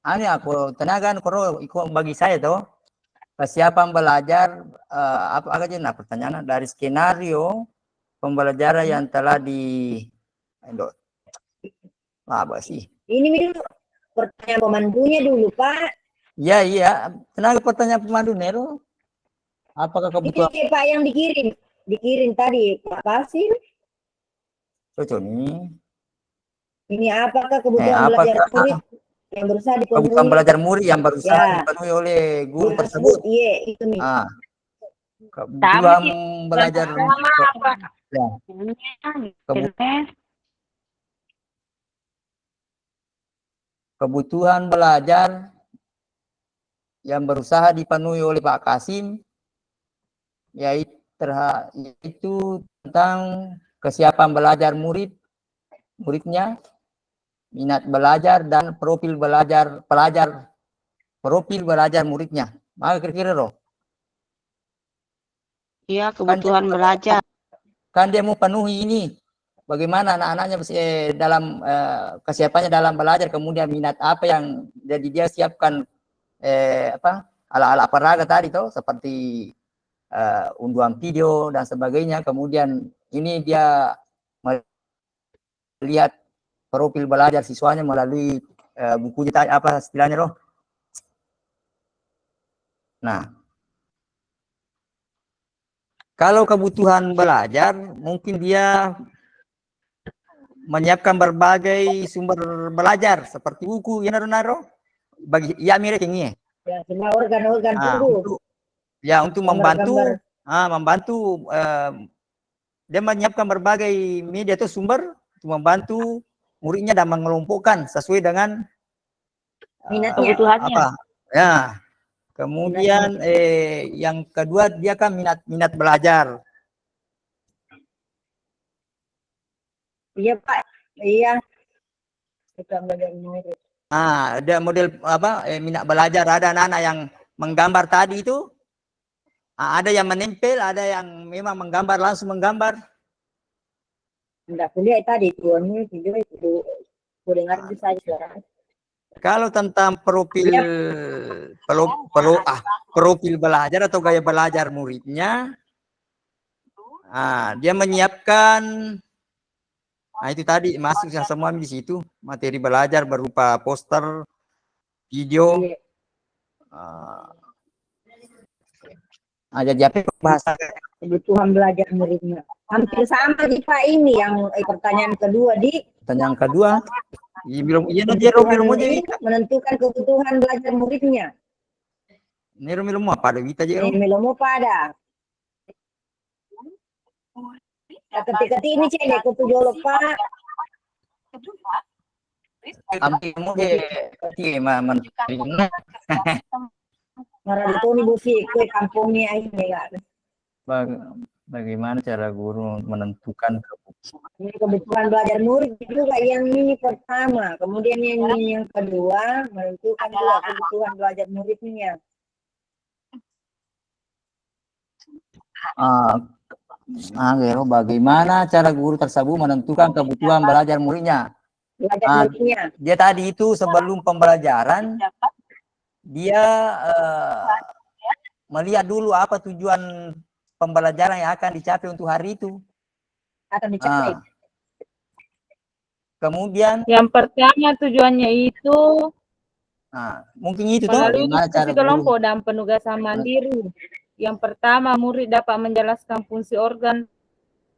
Speaker 3: aku tenaga ikut bagi saya tuh kesiapan belajar apa aja pertanyaan dari skenario pembelajaran yang telah apa sih
Speaker 1: ini dulu pertanyaan pemandunya dulu Pak.
Speaker 3: Iya tenaga pertanyaan pemandu Nero apakah kebutuhan
Speaker 1: ini Pak yang dikirim tadi Pak Kasim
Speaker 3: cocok nih
Speaker 1: ini apakah kebutuhan belajar murid yang berusaha dipenuhi
Speaker 3: kebutuhan belajar murid yang berusaha dipenuhi oleh guru tersebut.
Speaker 1: Iya, itu nih.
Speaker 3: Kebutuhan belajar kebutuhan belajar yang berusaha dipenuhi oleh Pak Kasim yaitu tentang kesiapan belajar muridnya, minat belajar dan profil belajar muridnya. Maka kira-kira loh.
Speaker 5: Iya, kebutuhan belajar.
Speaker 3: Kan dia mau penuhi ini bagaimana anak-anaknya dalam kesiapannya dalam belajar, kemudian minat apa yang jadi dia siapkan alat-alat peraga tadi tuh, seperti unduhan video dan sebagainya. Kemudian ini dia melihat profil belajar siswanya melalui bukunya tadi, apa istilahnya loh. Nah, kalau kebutuhan belajar, mungkin dia menyiapkan berbagai sumber belajar seperti buku, ya Naro, bagi ya mirip ini.
Speaker 1: Ya, semua organ-organ tubuh.
Speaker 3: Untuk membantu, dia menyiapkan berbagai media atau sumber untuk membantu muridnya dan mengelompokkan sesuai dengan
Speaker 1: minatnya.
Speaker 5: Kebutuhannya.
Speaker 3: Ya. Kemudian yang kedua dia kan minat belajar.
Speaker 1: Iya Pak, iya. Kita belajar murid.
Speaker 3: Ada model minat belajar, ada anak-anak yang menggambar tadi itu. Ada yang menempel, ada yang memang menggambar, langsung menggambar.
Speaker 1: Enggak kuliah tadi tuannya video itu dengar bisa suara.
Speaker 3: Kalau tentang profil profil belajar atau gaya belajar muridnya, dia menyiapkan, itu tadi masuk yang semua di situ, materi belajar berupa poster, video, ada bahasa
Speaker 1: kebutuhan belajar muridnya. Hampir sama di Pak ini yang pertanyaan kedua di.
Speaker 3: Pertanyaan kedua,
Speaker 1: menentukan kebutuhan belajar muridnya.
Speaker 3: Ini rumah pada kita je.
Speaker 1: Milomo pada. Ketika ini cek aku tujuh lupa.
Speaker 3: Ampimu je,
Speaker 1: Marah itu nih busi, kue kampungnya ini kan.
Speaker 3: Bagaimana cara guru menentukan
Speaker 1: kebutuhan belajar murid juga yang ini pertama, kemudian yang kedua menentukan juga kebutuhan belajar muridnya.
Speaker 3: Bagaimana cara guru tersebut menentukan kebutuhan belajar muridnya? Dia tadi itu sebelum pembelajaran dia melihat dulu apa tujuan pembelajaran yang akan dicapai untuk hari itu.
Speaker 1: Akan dicapai.
Speaker 3: Kemudian
Speaker 6: yang pertama tujuannya itu
Speaker 3: mungkin itu tuh
Speaker 6: melalui diskusi kelompok dan penugasan mandiri. Yang pertama, murid dapat menjelaskan fungsi organ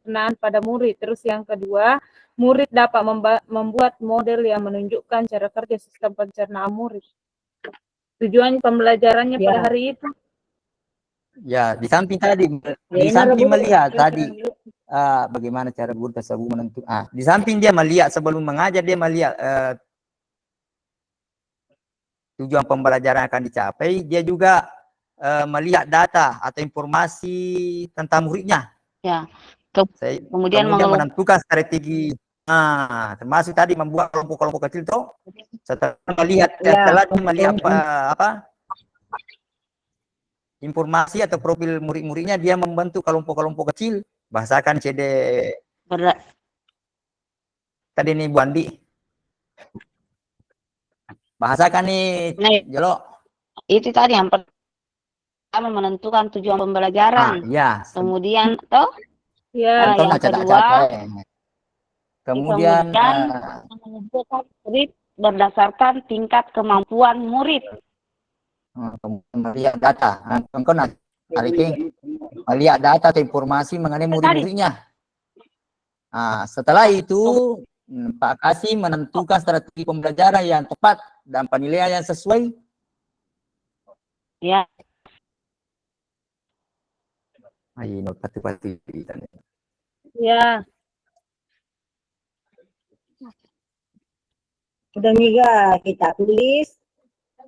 Speaker 6: pencernaan pada murid. Terus yang kedua, murid dapat membuat model yang menunjukkan cara kerja sistem pencernaan murid. Tujuan pembelajarannya pada hari itu.
Speaker 3: Ya, di samping tadi, di samping melihat tadi bagaimana cara guru tersebut menentukan. Di samping dia melihat sebelum mengajar, dia melihat tujuan pembelajaran akan dicapai, dia juga melihat data atau informasi tentang muridnya.
Speaker 5: Ya.
Speaker 3: Kemudian menentukan strategi. Termasuk tadi membuat kelompok-kelompok kecil tuh. Setelah melihat informasi atau profil murid-muridnya, dia membentuk kelompok-kelompok kecil. Bahasakan CD. Tadi nih Bu Andi. Bahasakan nih Jolo.
Speaker 5: Itu tadi yang pertama menentukan tujuan pembelajaran.
Speaker 3: Ya.
Speaker 5: Kemudian toh
Speaker 6: ya,
Speaker 5: yang kedua
Speaker 3: kemudian
Speaker 5: menentukan murid berdasarkan tingkat kemampuan murid.
Speaker 3: Melihat data, melihat data atau informasi mengenai murid-muridnya. Setelah itu Pak Kasih menentukan strategi pembelajaran yang tepat dan penilaian yang sesuai.
Speaker 5: Ya.
Speaker 6: Ya.
Speaker 1: Udah juga kita tulis.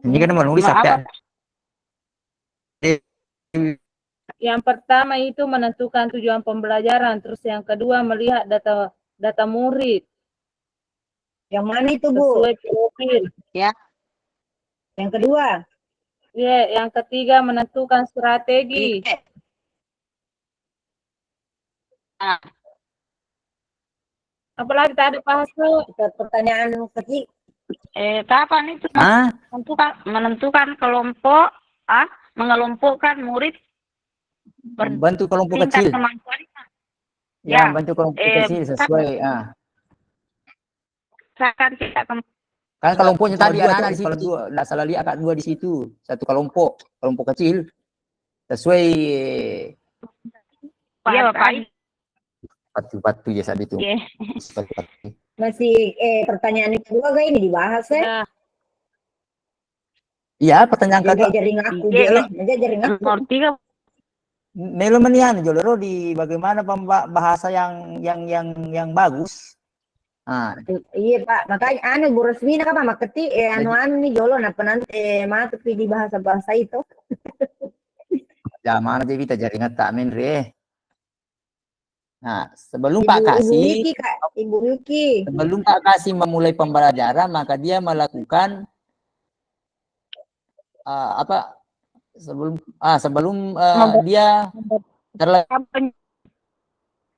Speaker 3: Ini kan menulis apa?
Speaker 6: Yang pertama itu menentukan tujuan pembelajaran, terus yang kedua melihat data murid.
Speaker 1: Yang mana itu Bu?
Speaker 6: Sesuai profil.
Speaker 5: Ya.
Speaker 1: Yang kedua.
Speaker 6: Ya, yang ketiga menentukan strategi. Apalagi tak ada bahasa.
Speaker 1: Pertanyaan kecil.
Speaker 5: Kapan itu
Speaker 3: Ah,
Speaker 5: menentukan kelompok, mengelompokkan murid
Speaker 3: bentuk kelompok
Speaker 5: tingkat
Speaker 3: kecil.
Speaker 5: kemampuannya.
Speaker 3: Ya,
Speaker 5: Ya,
Speaker 3: bentuk kelompok kecil sesuai.
Speaker 5: Misalkan kita
Speaker 3: Kan kelompoknya
Speaker 11: Kalau
Speaker 3: tadi
Speaker 11: dua
Speaker 3: anak-anak
Speaker 11: tuh,
Speaker 3: di situ, nggak salah lihat kan dua di situ, satu kelompok kecil sesuai
Speaker 5: Iya, Bapak.
Speaker 3: batu ya saat itu.
Speaker 5: Iya.
Speaker 1: Masih pertanyaan kedua gak ini dibahas ya?
Speaker 6: Nah,
Speaker 3: Iya, pertanyaan
Speaker 1: Jaga
Speaker 3: kakak.
Speaker 1: jaring aku
Speaker 5: Iya,
Speaker 1: jaga jaring aku.
Speaker 5: Nomor 3
Speaker 3: Melo menian joloro di bagaimana bahasa yang bagus. Nah,
Speaker 1: Iya Pak, makanya Bu Resmina kan mak keti anu nih jolo napa nanti mah tapi di bahasa itu.
Speaker 3: zaman aja kita jaringan tak men re. Nah, sebelum Pak Kasih,
Speaker 1: Ibu Yuki.
Speaker 3: sebelum Pak Kasih memulai pembelajaran, maka dia melakukan sebelum dia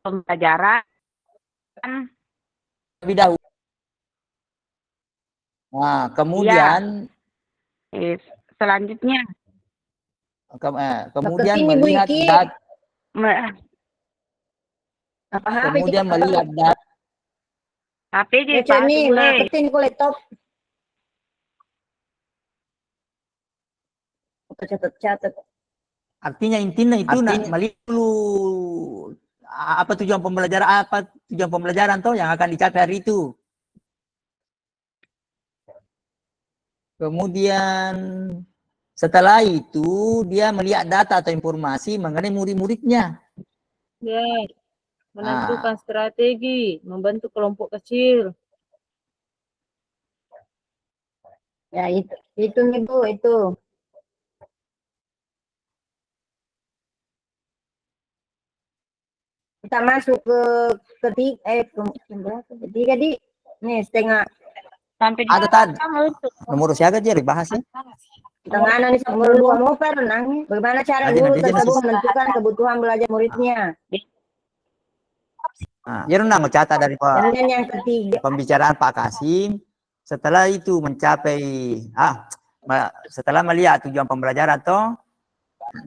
Speaker 5: pembelajaran
Speaker 3: lebih dahulu. Nah, kemudian
Speaker 5: selanjutnya
Speaker 3: kemudian melihat dat
Speaker 5: HP di
Speaker 1: nih marketing ku laptop. Catat.
Speaker 3: Artinya intinya itu melihat dulu apa tujuan pembelajaran toh yang akan dicapai hari itu. Kemudian setelah itu dia melihat data atau informasi mengenai murid-muridnya.
Speaker 6: ya. Menentukan strategi, membentuk kelompok kecil.
Speaker 1: Ya itu nih Bu, itu. Kita masuk ke ketiga di nih setengah
Speaker 5: sampai
Speaker 3: ada tadi nomor siaga aja dibahasnya.
Speaker 1: Tengah nih nomor 2 mau perenang. Bagaimana cara guru tersebut menentukan kebutuhan belajar muridnya?
Speaker 3: Ya renang mencatat dari
Speaker 1: yang ketiga
Speaker 3: pembicaraan Pak Kasim. Setelah itu mencapai setelah melihat tujuan pembelajaran toh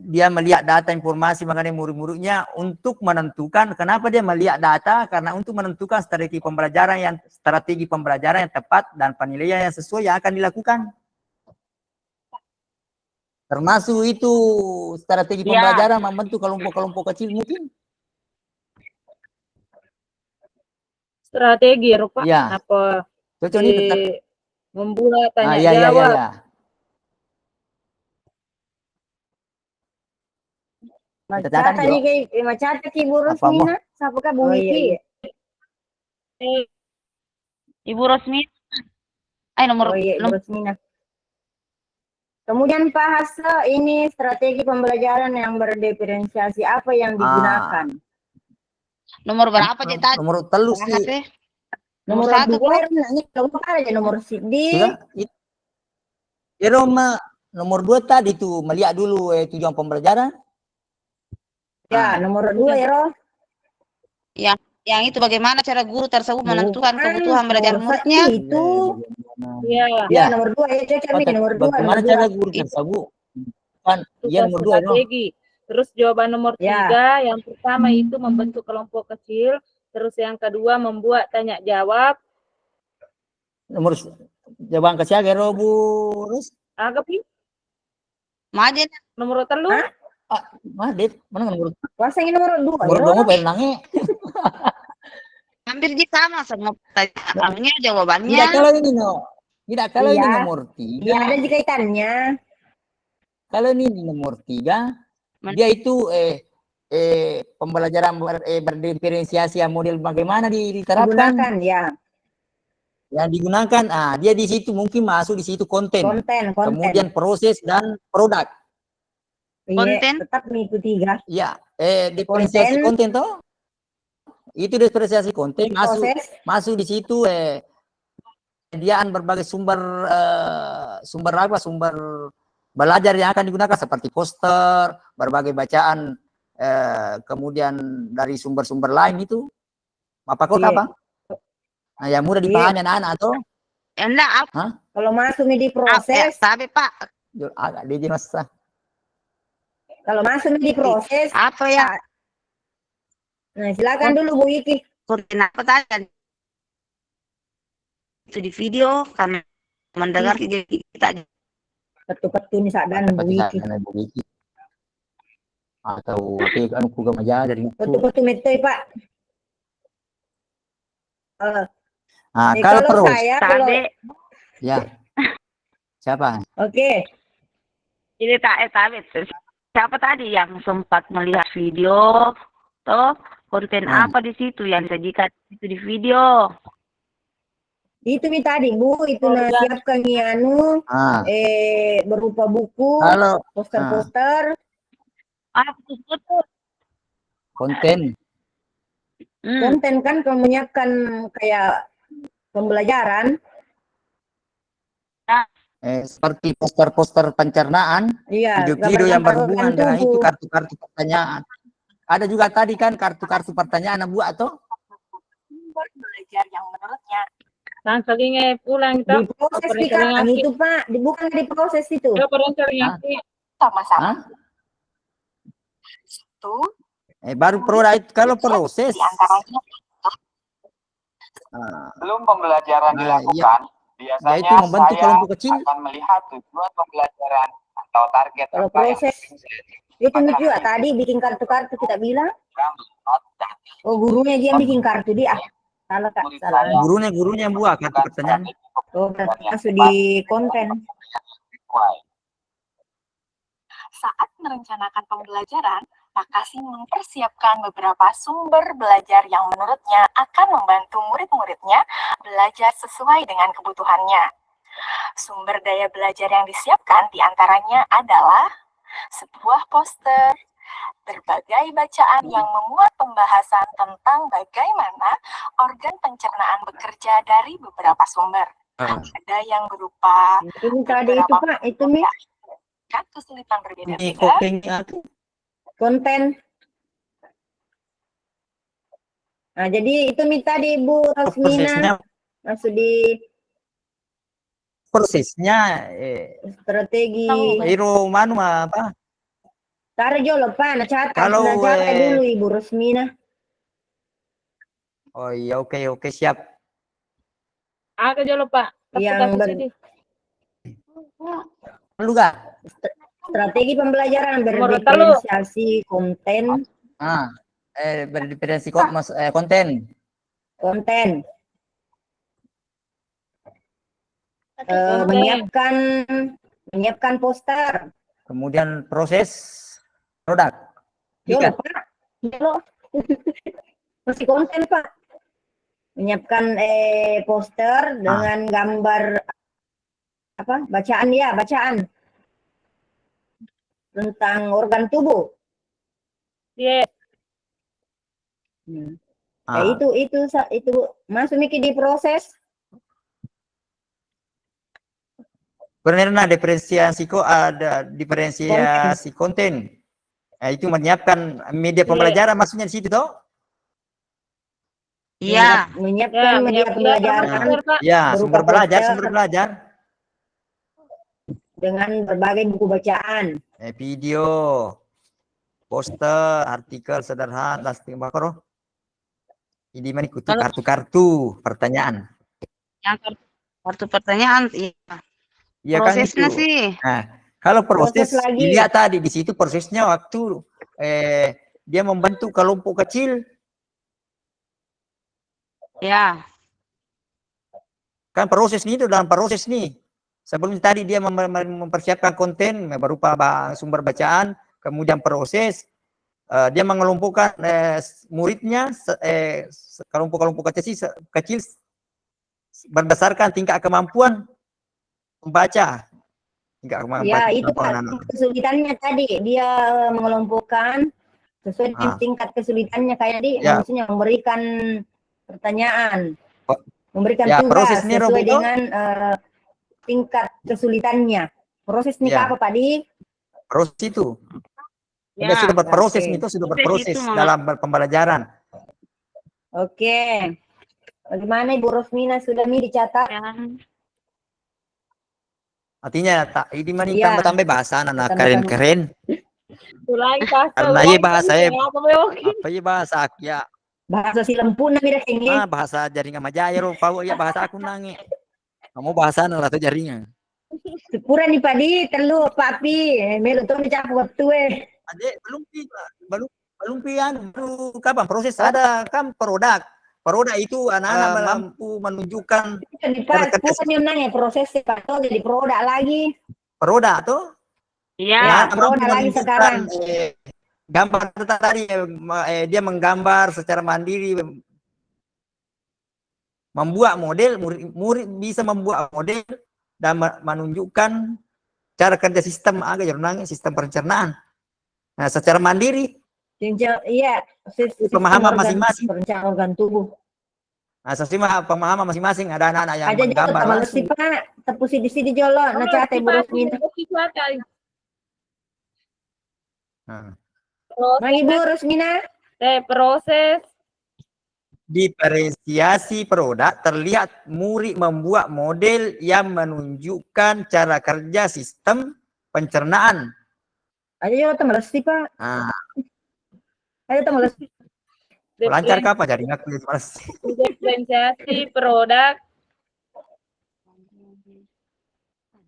Speaker 3: dia melihat data informasi mengenai murid-muridnya untuk menentukan kenapa dia melihat data karena untuk menentukan strategi pembelajaran yang tepat dan penilaian yang sesuai yang akan dilakukan. Termasuk itu strategi pembelajaran membentuk kelompok-kelompok kecil mungkin.
Speaker 6: Strategi rupa apa membuat tanya jawab.
Speaker 1: Macam Ibu Rosmina, siapakah Bu Wiki?
Speaker 5: Ibu Rosmina. Nomor
Speaker 1: Ibu Rosmina. Kemudian bahas ini strategi pembelajaran yang berdiferensiasi apa yang digunakan.
Speaker 5: Nomor berapa tadi?
Speaker 3: Nomor telus sih.
Speaker 5: Nomor 1
Speaker 1: nomor CD.
Speaker 3: Nomor 2 tadi tuh melihat dulu tujuan pembelajaran.
Speaker 1: Ya, nomor 2 ya Roh.
Speaker 5: Yang itu bagaimana cara guru tersebut menentukan kebutuhan belajar muridnya?
Speaker 1: Itu.
Speaker 3: Ya,
Speaker 1: nomor 2 ya cocok nih nomor 2.
Speaker 3: Bagaimana cara guru tersebut? Kan iya nomor 2
Speaker 6: strategi. Terus jawaban nomor 3 yang pertama itu membentuk kelompok kecil, terus yang kedua membuat tanya jawab.
Speaker 3: Nomor jawaban ke siapa Bu?
Speaker 6: Agapi?
Speaker 5: Majen
Speaker 6: nomor 3.
Speaker 3: Madit, mana nomor?
Speaker 1: Kuasa ini nomor 2.
Speaker 3: Nomor 2 mau penangnya.
Speaker 5: Hampir sama semua pertanyaannya jawabannya.
Speaker 3: Tidak kalau ini ini nomor 3.
Speaker 1: Iya, ada kaitannya.
Speaker 3: Kalau ini nomor 3, dia itu pembelajaran berdiferensiasi model bagaimana diterapkan.
Speaker 1: Digunakan ya.
Speaker 3: Yang digunakan, dia di situ mungkin masuk di situ konten. Kemudian proses dan produk.
Speaker 5: Konten
Speaker 1: tetap mengikuti 3.
Speaker 3: Ya, diferensiasi konten toh. Itu diferensiasi konten masuk di situ penyediaan berbagai sumber belajar yang akan digunakan seperti poster, berbagai bacaan, kemudian dari sumber-sumber lain itu. Apa? Nah, yang mudah dipahami anak-anak tuh.
Speaker 5: Enggak,
Speaker 1: Kalau masuk nih di
Speaker 5: ya,
Speaker 1: proses,
Speaker 5: tapi Pak,
Speaker 3: Agak dia masa.
Speaker 1: kalau masuk nih di proses,
Speaker 5: apa ya?
Speaker 1: nah silakan dulu Bu Iki.
Speaker 5: Konten apa tadi? Itu di video kami mendengar jadi kita
Speaker 1: Petu-petu nih sadan Bu Iki.
Speaker 3: Atau tapi kan aku gak maja dari itu.
Speaker 1: Petu-petu metoi Pak.
Speaker 3: Nah,
Speaker 1: Kalau
Speaker 3: kalau
Speaker 1: saya, kalau
Speaker 5: tadi
Speaker 3: ya. Siapa?
Speaker 1: oke.
Speaker 5: ini tadi siapa tadi yang sempat melihat video toh konten apa di situ yang disajikan itu di video?
Speaker 1: Itu nih tadi Bu, itu nah siapkan nih anu, berupa buku,
Speaker 3: Kalau
Speaker 1: poster-poster,
Speaker 5: Betul.
Speaker 3: konten
Speaker 1: konten kan kalau menyiapkan kayak pembelajaran.
Speaker 3: seperti poster-poster pencernaan,
Speaker 1: Iya,
Speaker 3: video-video yang
Speaker 1: gambar-gambar
Speaker 3: berhubungan
Speaker 1: organ
Speaker 3: dengan itu,
Speaker 1: tubuh.
Speaker 3: kartu-kartu pertanyaan. Ada juga tadi kan kartu-kartu pertanyaan buat atau
Speaker 7: Belajar yang menurutnya
Speaker 6: Kan saling pulang kita.
Speaker 1: Diproses di kapan itu Pak, bukan diproses itu.
Speaker 6: Ya perencanaan
Speaker 7: sama-sama. Satu,
Speaker 3: baru produk itu kalau proses.
Speaker 7: diantaranya
Speaker 8: Belum pembelajaran dilakukan, biasanya
Speaker 3: Yaitu membentuk
Speaker 8: saya
Speaker 3: kelompok kecil.
Speaker 8: akan melihat tujuan pembelajaran atau target
Speaker 1: Kalau
Speaker 8: apa yang
Speaker 1: proses itu juga tadi bikin kartu-kartu kita bilang. Oh gurunya dia yang bikin kartu dia. Salah Kak, salah.
Speaker 3: Gurunya yang buat kartu pertanyaan.
Speaker 1: Oh berarti masuk di konten.
Speaker 7: saat merencanakan pembelajaran, Makasih mempersiapkan beberapa sumber belajar yang menurutnya akan membantu murid-muridnya belajar sesuai dengan kebutuhannya. Sumber daya belajar yang disiapkan diantaranya adalah sebuah poster, berbagai bacaan yang memuat pembahasan tentang bagaimana organ pencernaan bekerja dari beberapa sumber. Ada yang berupa
Speaker 1: Ini tadi itu Pak, itu Mi.
Speaker 7: kan kesulitan berbeda-beda.
Speaker 1: Konten. Nah, jadi itu Mi tadi Bu Rosmina. Masuk di
Speaker 3: prosesnya
Speaker 1: strategi.
Speaker 3: Hero manu apa?
Speaker 1: Taruh jolo Pak, catat.
Speaker 3: Kalau
Speaker 1: catat dulu Ibu Rosmina.
Speaker 3: Oh iya, oke siap.
Speaker 6: Ada jolo Pak.
Speaker 1: Yang
Speaker 3: Perlu gak?
Speaker 1: Strategi pembelajaran berdiferensiasi konten.
Speaker 3: Berdiferensiasi konten.
Speaker 1: Konten. Menyiapkan poster.
Speaker 3: Kemudian proses produk.
Speaker 1: Masih konten Pak. Menyiapkan poster dengan gambar apa? Bacaan tentang organ tubuh.
Speaker 6: Iya.
Speaker 1: Itu masuk Miki di proses.
Speaker 3: Pernah diferensiasi kok ada diferensiasi konten. Itu menyiapkan media pembelajaran maksudnya di situ toh?
Speaker 5: Iya.
Speaker 1: Menyiapkan media pembelajaran.
Speaker 3: Ya, sumber belajar. Dengan
Speaker 1: berbagai buku bacaan.
Speaker 3: Video, poster, artikel sederhana, bakro. Ini mengikuti kartu-kartu pertanyaan.
Speaker 5: Yang kartu pertanyaan, iya.
Speaker 3: Ya,
Speaker 5: prosesnya
Speaker 3: kan
Speaker 5: sih.
Speaker 3: Nah, kalau proses dilihat tadi di situ prosesnya waktu dia membentuk kelompok kecil.
Speaker 5: Ya.
Speaker 3: Kan proses ini itu dalam proses nih. Sebelum tadi dia mempersiapkan konten berupa sumber bacaan, kemudian proses, dia mengelompokkan muridnya kelompok-kelompok kecil berdasarkan tingkat kemampuan membaca.
Speaker 1: Ya itu Pak, kesulitannya tadi dia mengelompokkan sesuai dengan tingkat kesulitannya kayak tadi, maksudnya memberikan pertanyaan, memberikan tugas sesuai dengan tingkat kesulitannya. Proses ini apa Pak Di?
Speaker 3: Proses itu. Sudah berproses itu sudah berproses dalam pembelajaran.
Speaker 1: Oke. Bagaimana Ibu Rosmina sudah dicatat?
Speaker 3: Artinya tak ini mana
Speaker 1: Iya.
Speaker 3: tambah-tambah bahasa anak
Speaker 1: Tambah-tambah.
Speaker 3: keren-keren.
Speaker 6: Ulangi bahasa,
Speaker 3: Karena
Speaker 6: ulangi
Speaker 3: iya bahasa
Speaker 6: bahasa,
Speaker 3: ya.
Speaker 6: apa mungkin?
Speaker 3: Apa ya bahasa ya?
Speaker 1: Bahasa Silempun na mira kini.
Speaker 3: Bahasa jaringan majaya ro pau ya bahasa aku nangi. Kamu bahasa atau jaringan.
Speaker 1: Sepura nih padi telu papi. Melo tuh dicapu waktu
Speaker 3: Adik belum pian baru kapan proses ada kan produk. Produk itu anak-anak mampu menunjukkan
Speaker 1: Di pas bukan yang nanya proses atau jadi produk lagi.
Speaker 3: produk tuh.
Speaker 5: Iya.
Speaker 3: Ya,
Speaker 1: Produk lagi sekarang.
Speaker 3: Gambar tadi dia menggambar secara mandiri, membuat model, murid bisa membuat model dan menunjukkan cara kerja sistem sistem pencernaan. Nah, secara mandiri.
Speaker 1: Iya,
Speaker 3: pemahaman masing-masing.
Speaker 1: Perencanaan organ tubuh.
Speaker 3: Nah, sistem pemahaman masing-masing ada anak-anak yang
Speaker 1: Aja
Speaker 3: menggambar
Speaker 1: jolo
Speaker 3: langsung.
Speaker 1: Pak, tepusi di sini jolo, nah cate Bu Rosmina. Mari Bu Rosmina.
Speaker 6: Proses
Speaker 3: Diferensiasi produk terlihat murid membuat model yang menunjukkan cara kerja sistem pencernaan.
Speaker 1: Aja jolo temelesi Pak. Ayo temelesi.
Speaker 3: Lancar apa jaringan aku
Speaker 6: diferensiasi produk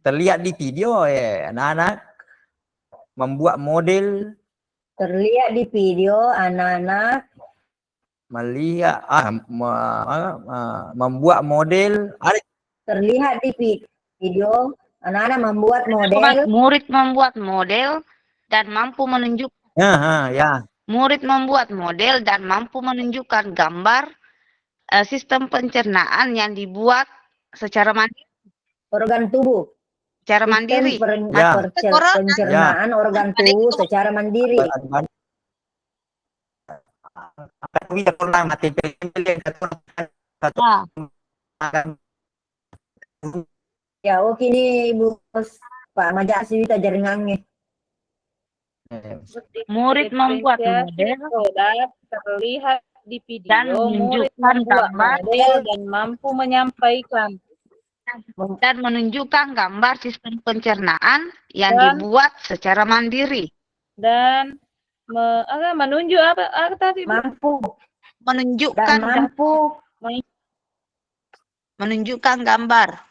Speaker 3: terlihat di video ya anak-anak membuat model.
Speaker 1: Terlihat di video anak-anak
Speaker 3: melihat membuat model.
Speaker 1: Terlihat di video anak-anak membuat model.
Speaker 5: Murid membuat model dan mampu menunjukkan.
Speaker 3: Ya.
Speaker 5: Murid membuat model dan mampu menunjukkan gambar sistem pencernaan yang dibuat secara mandiri.
Speaker 1: Organ tubuh.
Speaker 5: Secara mandiri.
Speaker 1: Pencernaan organ tubuh secara mandiri. Ya, oke nih Ibu Pak Majasi kita jaringannya.
Speaker 5: Murid membuat model
Speaker 6: produk terlihat di video
Speaker 5: dan
Speaker 6: murid
Speaker 5: menunjukkan
Speaker 6: membuat
Speaker 5: gambar
Speaker 6: model dan mampu menyampaikan
Speaker 5: dan menunjukkan gambar sistem pencernaan yang dibuat secara mandiri
Speaker 6: dan menunjuk apa tadi
Speaker 1: mampu
Speaker 5: menunjukkan
Speaker 1: dan mampu
Speaker 5: menunjukkan gambar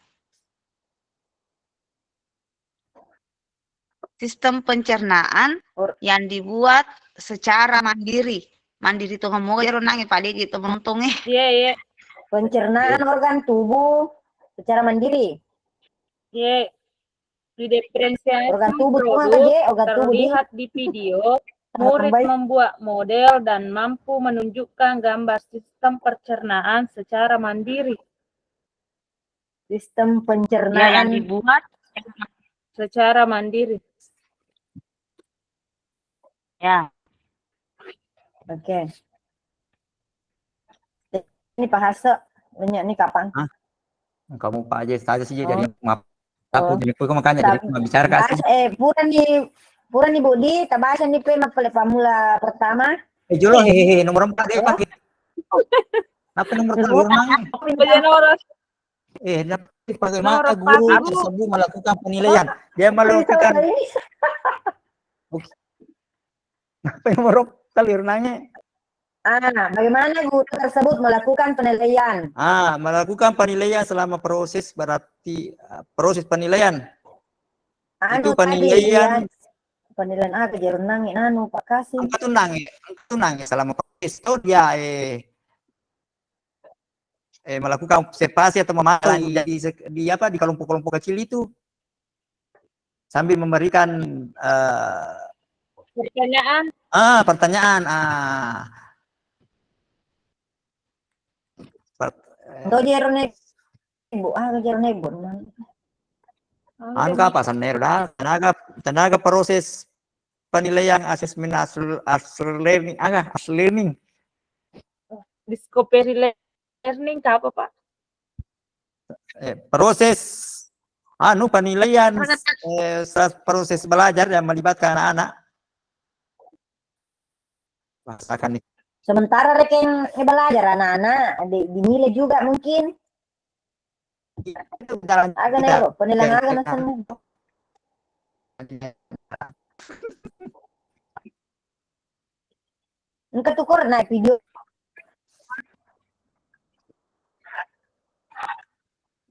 Speaker 5: sistem pencernaan yang dibuat secara mandiri. Mandiri tuh ngomong ya nangis pada gitu menuntungnya.
Speaker 6: Iya.
Speaker 1: Pencernaan organ tubuh secara mandiri.
Speaker 6: Iya. Diferensiasi
Speaker 1: organ tubuh
Speaker 6: terlihat di video. Murid membuat model dan mampu menunjukkan gambar sistem pencernaan secara mandiri.
Speaker 1: Sistem pencernaan
Speaker 5: yang dibuat
Speaker 6: secara mandiri.
Speaker 5: Ya.
Speaker 1: Oke. Ini Pak Hase, ini kapan?
Speaker 3: Kamu Pak aja saja sih jadi maaf. Aku makanya jadi bicara kasih.
Speaker 1: Pura nih Budi, tabasa nih pe mapale pamula pertama.
Speaker 3: Jolo nomor 4 deh pakai. Apa nomor 4? Dapat pakai mata guru tersebut melakukan penilaian. Dia melakukan apa nomor kali nanya?
Speaker 1: Bagaimana guru tersebut melakukan penilaian?
Speaker 3: Melakukan penilaian selama proses berarti proses penilaian. Itu penilaian.
Speaker 1: Penilaian kejar nangis Pak Kasih.
Speaker 3: Angkat nangis selama proses itu dia melakukan observasi atau memahami di kelompok-kelompok kecil itu sambil memberikan pertanyaan. Apa tenaga proses penilaian asesmen learning.
Speaker 6: Discovery learning apa Pak?
Speaker 3: Proses penilaian proses belajar yang melibatkan anak-anak. Bahasakan nih.
Speaker 1: Sementara reken belajar anak-anak, dinilai juga mungkin. Agak nero, penilaian agak nasan. Engkau tukur naik video.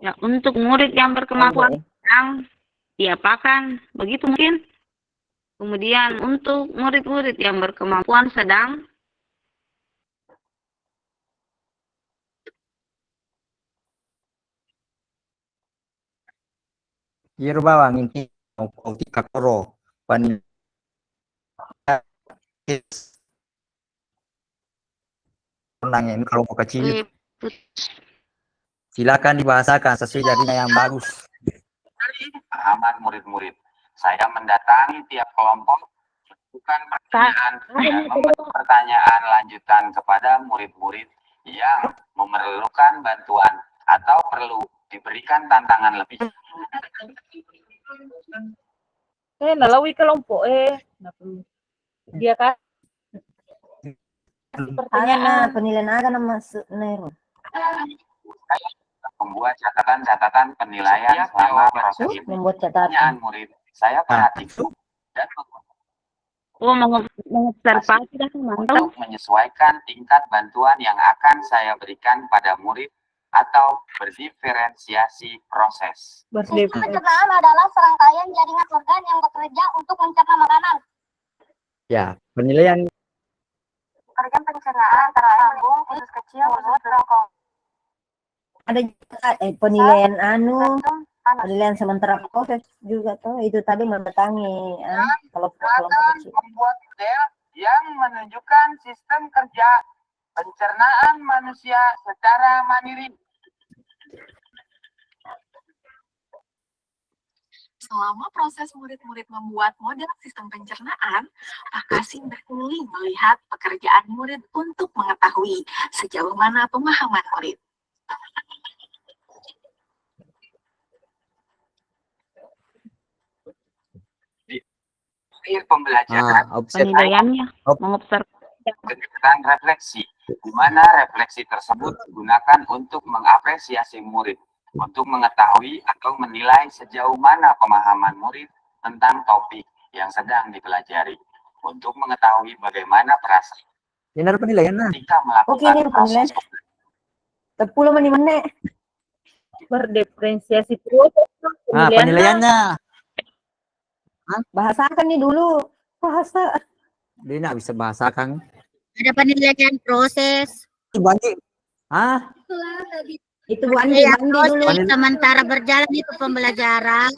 Speaker 5: Ya, untuk murid yang berkemampuan sedang diapakan, begitu mungkin. Kemudian untuk murid-murid yang berkemampuan sedang
Speaker 3: Yero bawang inti mau tika koro pan nangin kelompok kecil. Silakan dibahasakan sesuai jadinya yang bagus.
Speaker 8: Pemahaman murid-murid. Saya mendatangi tiap kelompok, bukan pertanyaan dan memberi pertanyaan lanjutan kepada murid-murid yang memerlukan bantuan atau perlu diberikan tantangan lebih.
Speaker 6: Nalawi kelompok dia kan pertanyaan
Speaker 1: Penilaian agak masuk nero.
Speaker 8: Membuat catatan-catatan penilaian selama proses
Speaker 1: Membuat catatan.
Speaker 8: pertanyaan murid. Saya perhatikan dan
Speaker 5: mengobservasi dan memantau
Speaker 8: untuk menyesuaikan tingkat bantuan yang akan saya berikan pada murid atau berdiferensiasi proses.
Speaker 10: Sistem pencernaan adalah serangkaian jaringan organ yang bekerja untuk mencerna makanan.
Speaker 3: Ya, penilaian
Speaker 10: Organ pencernaan antara lain lambung, usus kecil, mulut, kerongkongan.
Speaker 1: Ada penilaian penilaian sementara proses juga tuh. Itu tadi mendatangi kelompok kecil.
Speaker 9: Membuat model yang menunjukkan sistem kerja pencernaan manusia secara mandiri.
Speaker 7: Selama proses murid-murid membuat model sistem pencernaan, Pak Kasim berkeliling melihat pekerjaan murid untuk mengetahui sejauh mana pemahaman murid.
Speaker 8: Akhir pembelajaran,
Speaker 5: penilaiannya, mengobservasi
Speaker 8: kegiatan refleksi, di mana refleksi tersebut digunakan untuk mengapresiasi murid, untuk mengetahui atau menilai sejauh mana pemahaman murid tentang topik yang sedang dipelajari, untuk mengetahui bagaimana perasaan
Speaker 3: benar penilaian
Speaker 8: ketika melakukan proses
Speaker 1: 10 menit.
Speaker 6: berdiferensiasi proses.
Speaker 3: penilaiannya.
Speaker 1: Bahasakan nih dulu. Bahasa.
Speaker 3: Dia nggak bisa bahasakan.
Speaker 4: Ada penilaian proses.
Speaker 3: Bandi. Hah?
Speaker 1: Itu Andi
Speaker 4: Proses
Speaker 1: dulu.
Speaker 4: sementara berjalan itu pembelajaran.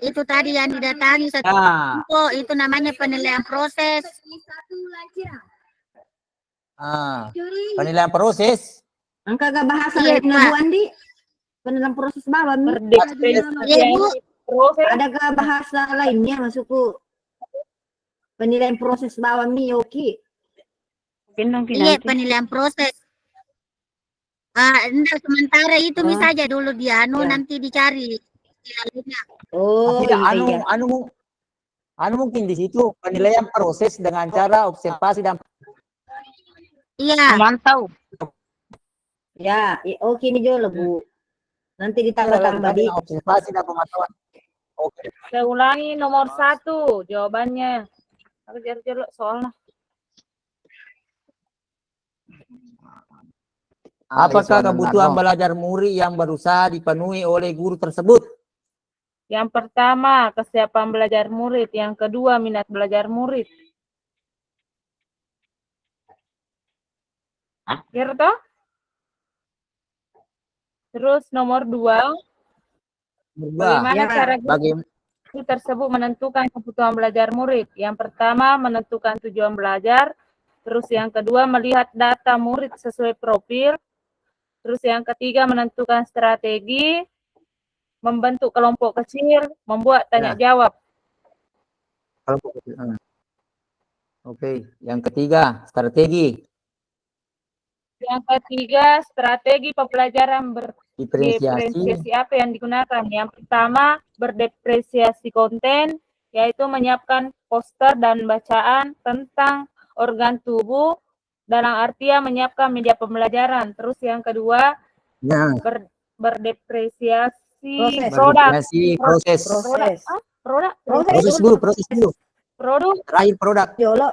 Speaker 4: Itu tadi yang didatangi satu kelompok, itu namanya penilaian proses.
Speaker 3: Penilaian proses.
Speaker 1: Engkau gak bahasa
Speaker 4: Iya,
Speaker 1: lain
Speaker 4: Pak.
Speaker 1: Bu Andi? Penilaian proses bawah Mi.
Speaker 6: Berdiferensiasi proses.
Speaker 1: Ada gak bahasa lainnya maksudku? Penilaian proses bawah Mi, oke.
Speaker 4: Iya, penilaian proses. Enggak, sementara itu saja dulu dia nanti dicari.
Speaker 1: Oh,
Speaker 3: Tidak,
Speaker 1: iya.
Speaker 3: anu mungkin di situ penilaian proses dengan cara observasi dan
Speaker 4: Iya.
Speaker 5: memantau.
Speaker 1: Ya, oke nih Jo Bu. Nanti ditambah-tambah di
Speaker 3: observasi dan pemantauan. Oke.
Speaker 6: Saya ulangi nomor 1 jawabannya. Aku cari soalnya.
Speaker 3: Apakah kebutuhan belajar murid yang berusaha dipenuhi oleh guru tersebut?
Speaker 6: Yang pertama, kesiapan belajar murid. Yang kedua, minat belajar murid. Gerto? Terus nomor 2, bagaimana cara guru tersebut menentukan kebutuhan belajar murid? Yang pertama, menentukan tujuan belajar. Terus yang kedua, melihat data murid sesuai profil. Terus yang ketiga, menentukan strategi, membentuk kelompok kecil, membuat tanya jawab.
Speaker 3: Oke, yang ketiga, strategi.
Speaker 6: Yang ketiga, strategi pembelajaran
Speaker 3: Diferensiasi.
Speaker 6: berdiferensiasi apa yang digunakan. Yang pertama, berdiferensiasi konten, yaitu menyiapkan poster dan bacaan tentang organ tubuh dalam artian menyiapkan media pembelajaran. Terus yang kedua,
Speaker 3: Ya,
Speaker 6: berdepresiasi
Speaker 1: Proses.
Speaker 6: produk.
Speaker 3: proses.
Speaker 1: Proses.
Speaker 6: Produk.
Speaker 3: Proses dulu.
Speaker 6: Produk.
Speaker 3: Terakhir produk.
Speaker 1: Jolo.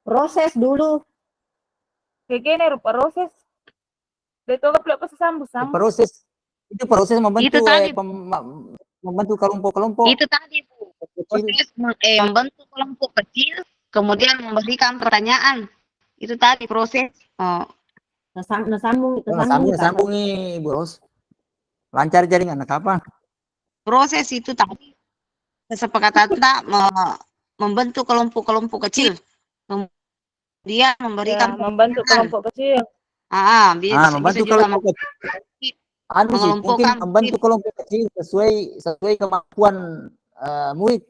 Speaker 1: Proses dulu.
Speaker 6: Kayak gini rupa proses. Itu apa sambung.
Speaker 3: Proses. Itu proses membentuk
Speaker 5: Itu tadi.
Speaker 3: membentuk kelompok-kelompok.
Speaker 5: Itu tadi Bu. Proses membentuk kelompok kecil, kemudian memberikan pertanyaan. Itu tadi proses. Oh.
Speaker 1: Sambung
Speaker 3: Sambung nih, Bos. Lancar jaringan apa?
Speaker 5: Proses itu tadi kesepakatan membentuk kelompok-kelompok kecil. Kemudian memberikan
Speaker 6: membentuk kelompok kecil.
Speaker 5: Bisa
Speaker 3: membentuk
Speaker 5: juga
Speaker 3: kelompok kecil. Mungkin membentuk kelompok kecil sesuai kemampuan murid.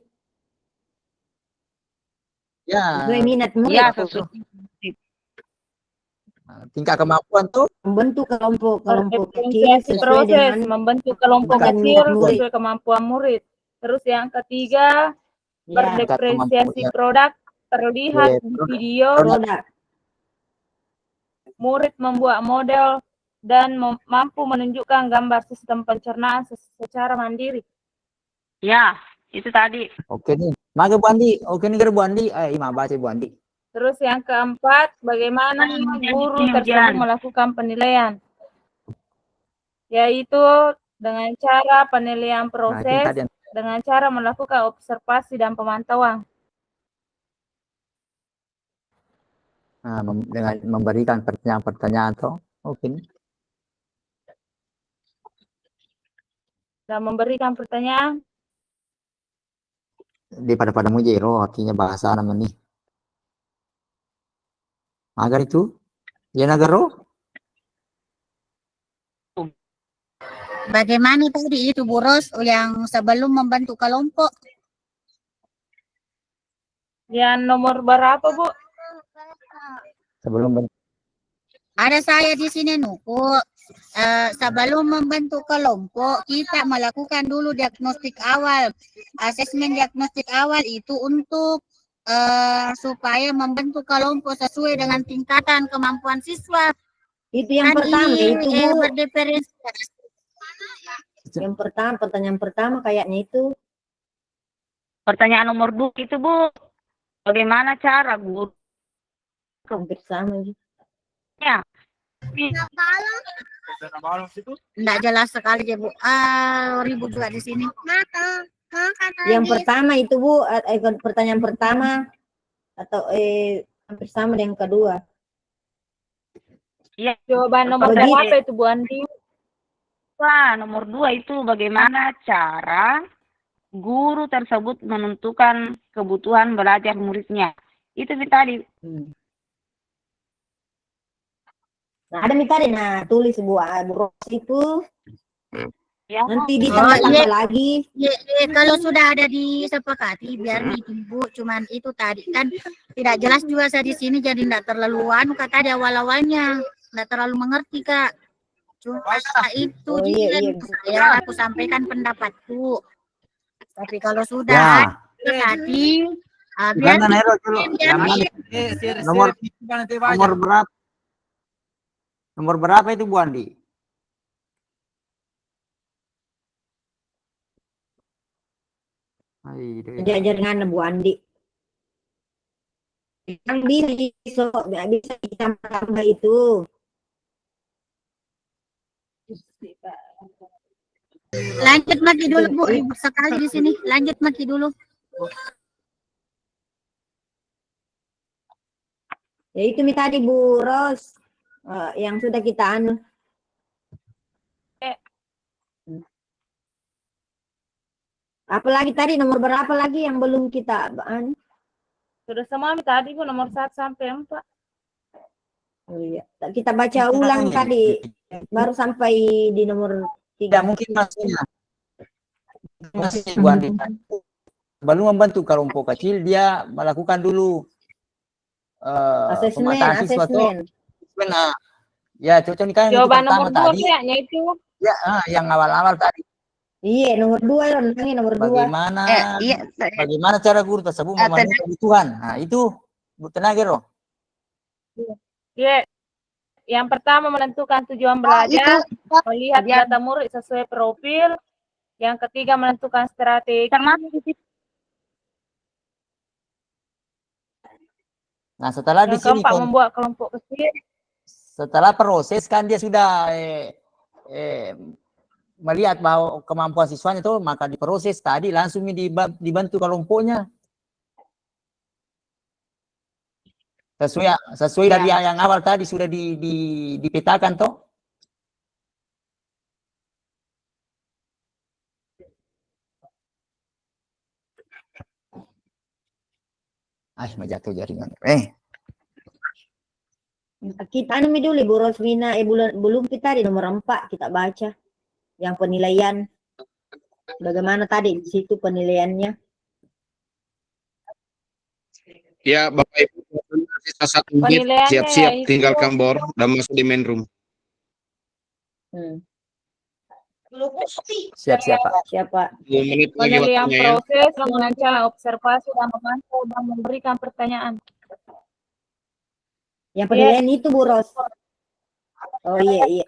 Speaker 3: Ya.
Speaker 1: Sesuai minat murid.
Speaker 5: Ya, sesuai.
Speaker 3: Tingkat kemampuan tuh
Speaker 1: membentuk kelompok kecil sesuai
Speaker 6: proses
Speaker 1: dengan
Speaker 6: membentuk kelompok kecil sesuai kemampuan murid. Terus yang ketiga, berdepresiasi produk terlihat di video. Murid membuat model dan mampu menunjukkan gambar sistem pencernaan secara mandiri.
Speaker 5: Ya, itu tadi.
Speaker 3: Oke nih. Maka Bu Andi, oke nih Bu Andi. Baca Bu Andi.
Speaker 6: Terus yang keempat, bagaimana guru tersebut melakukan penilaian? Yaitu dengan cara penilaian proses, dengan cara melakukan observasi dan pemantauan.
Speaker 3: Dengan memberikan pertanyaan-pertanyaan toh. Oke.
Speaker 6: Dan memberikan pertanyaan.
Speaker 3: Pada mujero artinya bahasa namanya nih. Agar itu ya nagaro.
Speaker 4: Bagaimana tadi itu Bu Ros yang sebelum membentuk kelompok?
Speaker 6: Yang nomor berapa Bu?
Speaker 3: Sebelum
Speaker 4: ada saya di sini Nuku. Sebelum membentuk kelompok, kita melakukan dulu diagnostik awal. Asesmen diagnostik awal itu untuk supaya membentuk kelompok sesuai dengan tingkatan kemampuan siswa.
Speaker 1: Itu yang pertama itu Bu.
Speaker 4: Berdiferensiasi.
Speaker 1: Yang pertama, pertanyaan pertama kayaknya itu.
Speaker 5: Pertanyaan nomor 2 itu Bu. Bagaimana cara guru?
Speaker 1: Hampir sama gitu.
Speaker 5: Ya.
Speaker 4: Enggak jelas sekali ya Bu. Ribut juga di sini.
Speaker 1: Yang pertama itu Bu, pertanyaan pertama atau hampir sama dengan kedua.
Speaker 5: Iya.
Speaker 6: Jawaban nomor berapa itu Bu Andi?
Speaker 5: Nomor 2 itu bagaimana cara guru tersebut menentukan kebutuhan belajar muridnya. Itu tadi.
Speaker 1: Nah, ada tadi, tulis Bu Ros itu.
Speaker 5: Ya.
Speaker 1: Nanti ditambah lagi.
Speaker 4: Kalau sudah ada disepakati biar Bu, cuman itu tadi kan tidak jelas juga saya di sini jadi tidak terlalu kata di awal-awalnya tidak terlalu mengerti Kak. Cuma itu saya aku sampaikan pendapatku. Tapi kalau sudah tadi biar
Speaker 3: nomor berapa itu Bu Andi?
Speaker 1: Jaringan Bu Andi. Yang bisa kita tambah itu.
Speaker 4: Lanjut Maki dulu Bu, ribut sekali di sini. Lanjut Maki dulu.
Speaker 1: Ya itu tadi Bu Ros yang sudah kita Apalagi tadi nomor berapa lagi yang belum kita
Speaker 6: Sudah semua tadi Bu, nomor 1 sampai 4.
Speaker 1: Oh iya, kita baca ulang tadi baru sampai di nomor 3.
Speaker 3: Mungkin masih Bu Andi. Belum membentuk kelompok kecil, dia melakukan dulu
Speaker 1: asesmen.
Speaker 3: Ya cocok nih kan
Speaker 6: jawaban nomor 2
Speaker 3: tadi.
Speaker 6: kayaknya itu.
Speaker 3: Ya, yang awal-awal tadi.
Speaker 1: Iya, nomor 2 nomor 2.
Speaker 3: Bagaimana cara guru tersebut memenuhi kebutuhan? Nah, itu Bu Tenagero.
Speaker 6: Ya, yang pertama menentukan tujuan
Speaker 5: itu
Speaker 6: belajar, melihat
Speaker 5: bagian
Speaker 6: data murid sesuai profil. Yang ketiga menentukan strategi.
Speaker 5: termasuk di situ.
Speaker 3: Nah, setelah di
Speaker 6: Yang
Speaker 3: sini
Speaker 6: keempat membuat kelompok kecil.
Speaker 3: setelah proses kan dia sudah melihat bahwa kemampuan siswanya itu, maka diproses tadi langsung dibantu kelompoknya. Sesuai dari yang awal tadi sudah dipetakan toh. Mau jatuh jaringan.
Speaker 1: Kita dulu Bu Rosmina, belum kita di nomor 4 kita baca yang penilaian. Bagaimana tadi di situ penilaiannya?
Speaker 2: Ya, Bapak Ibu, sisa 1 menit,
Speaker 6: Penilaiannya
Speaker 2: siap-siap
Speaker 6: yaitu
Speaker 2: tinggalkan bor dan masuk di main room.
Speaker 3: Siap-siap, Pak.
Speaker 1: Siapa?
Speaker 2: 2 menit lagi
Speaker 6: penilaian
Speaker 2: waktunya ya.
Speaker 6: proses dengan cara observasi dan memantau dan memberikan pertanyaan.
Speaker 1: Yang penilaian itu Bu Ros. Oh iya.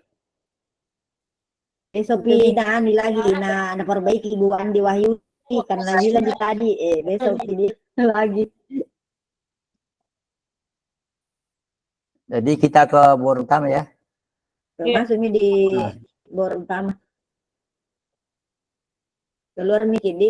Speaker 1: Besok pindahan lagi, nah perbaiki Bu Andi Wahyudi karena bilang tadi, besok pilih lagi.
Speaker 3: Jadi kita ke bor utama ya.
Speaker 1: Masuk nih di bor utama. Keluar nih Kidi.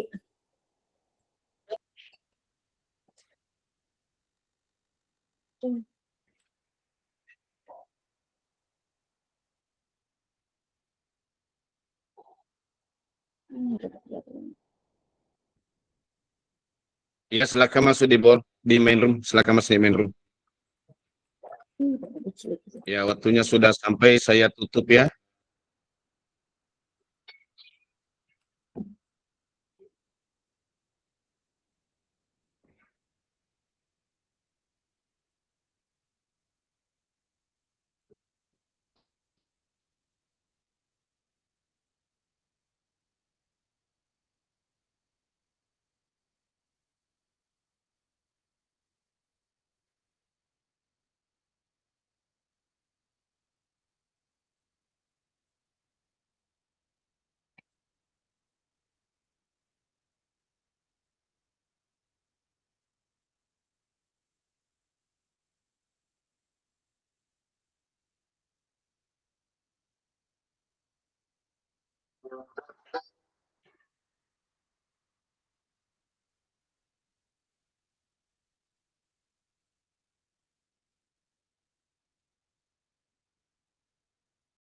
Speaker 2: Ya, silakan masuk di bor di main room, silakan masuk di main room. Ya, waktunya sudah sampai, saya tutup ya.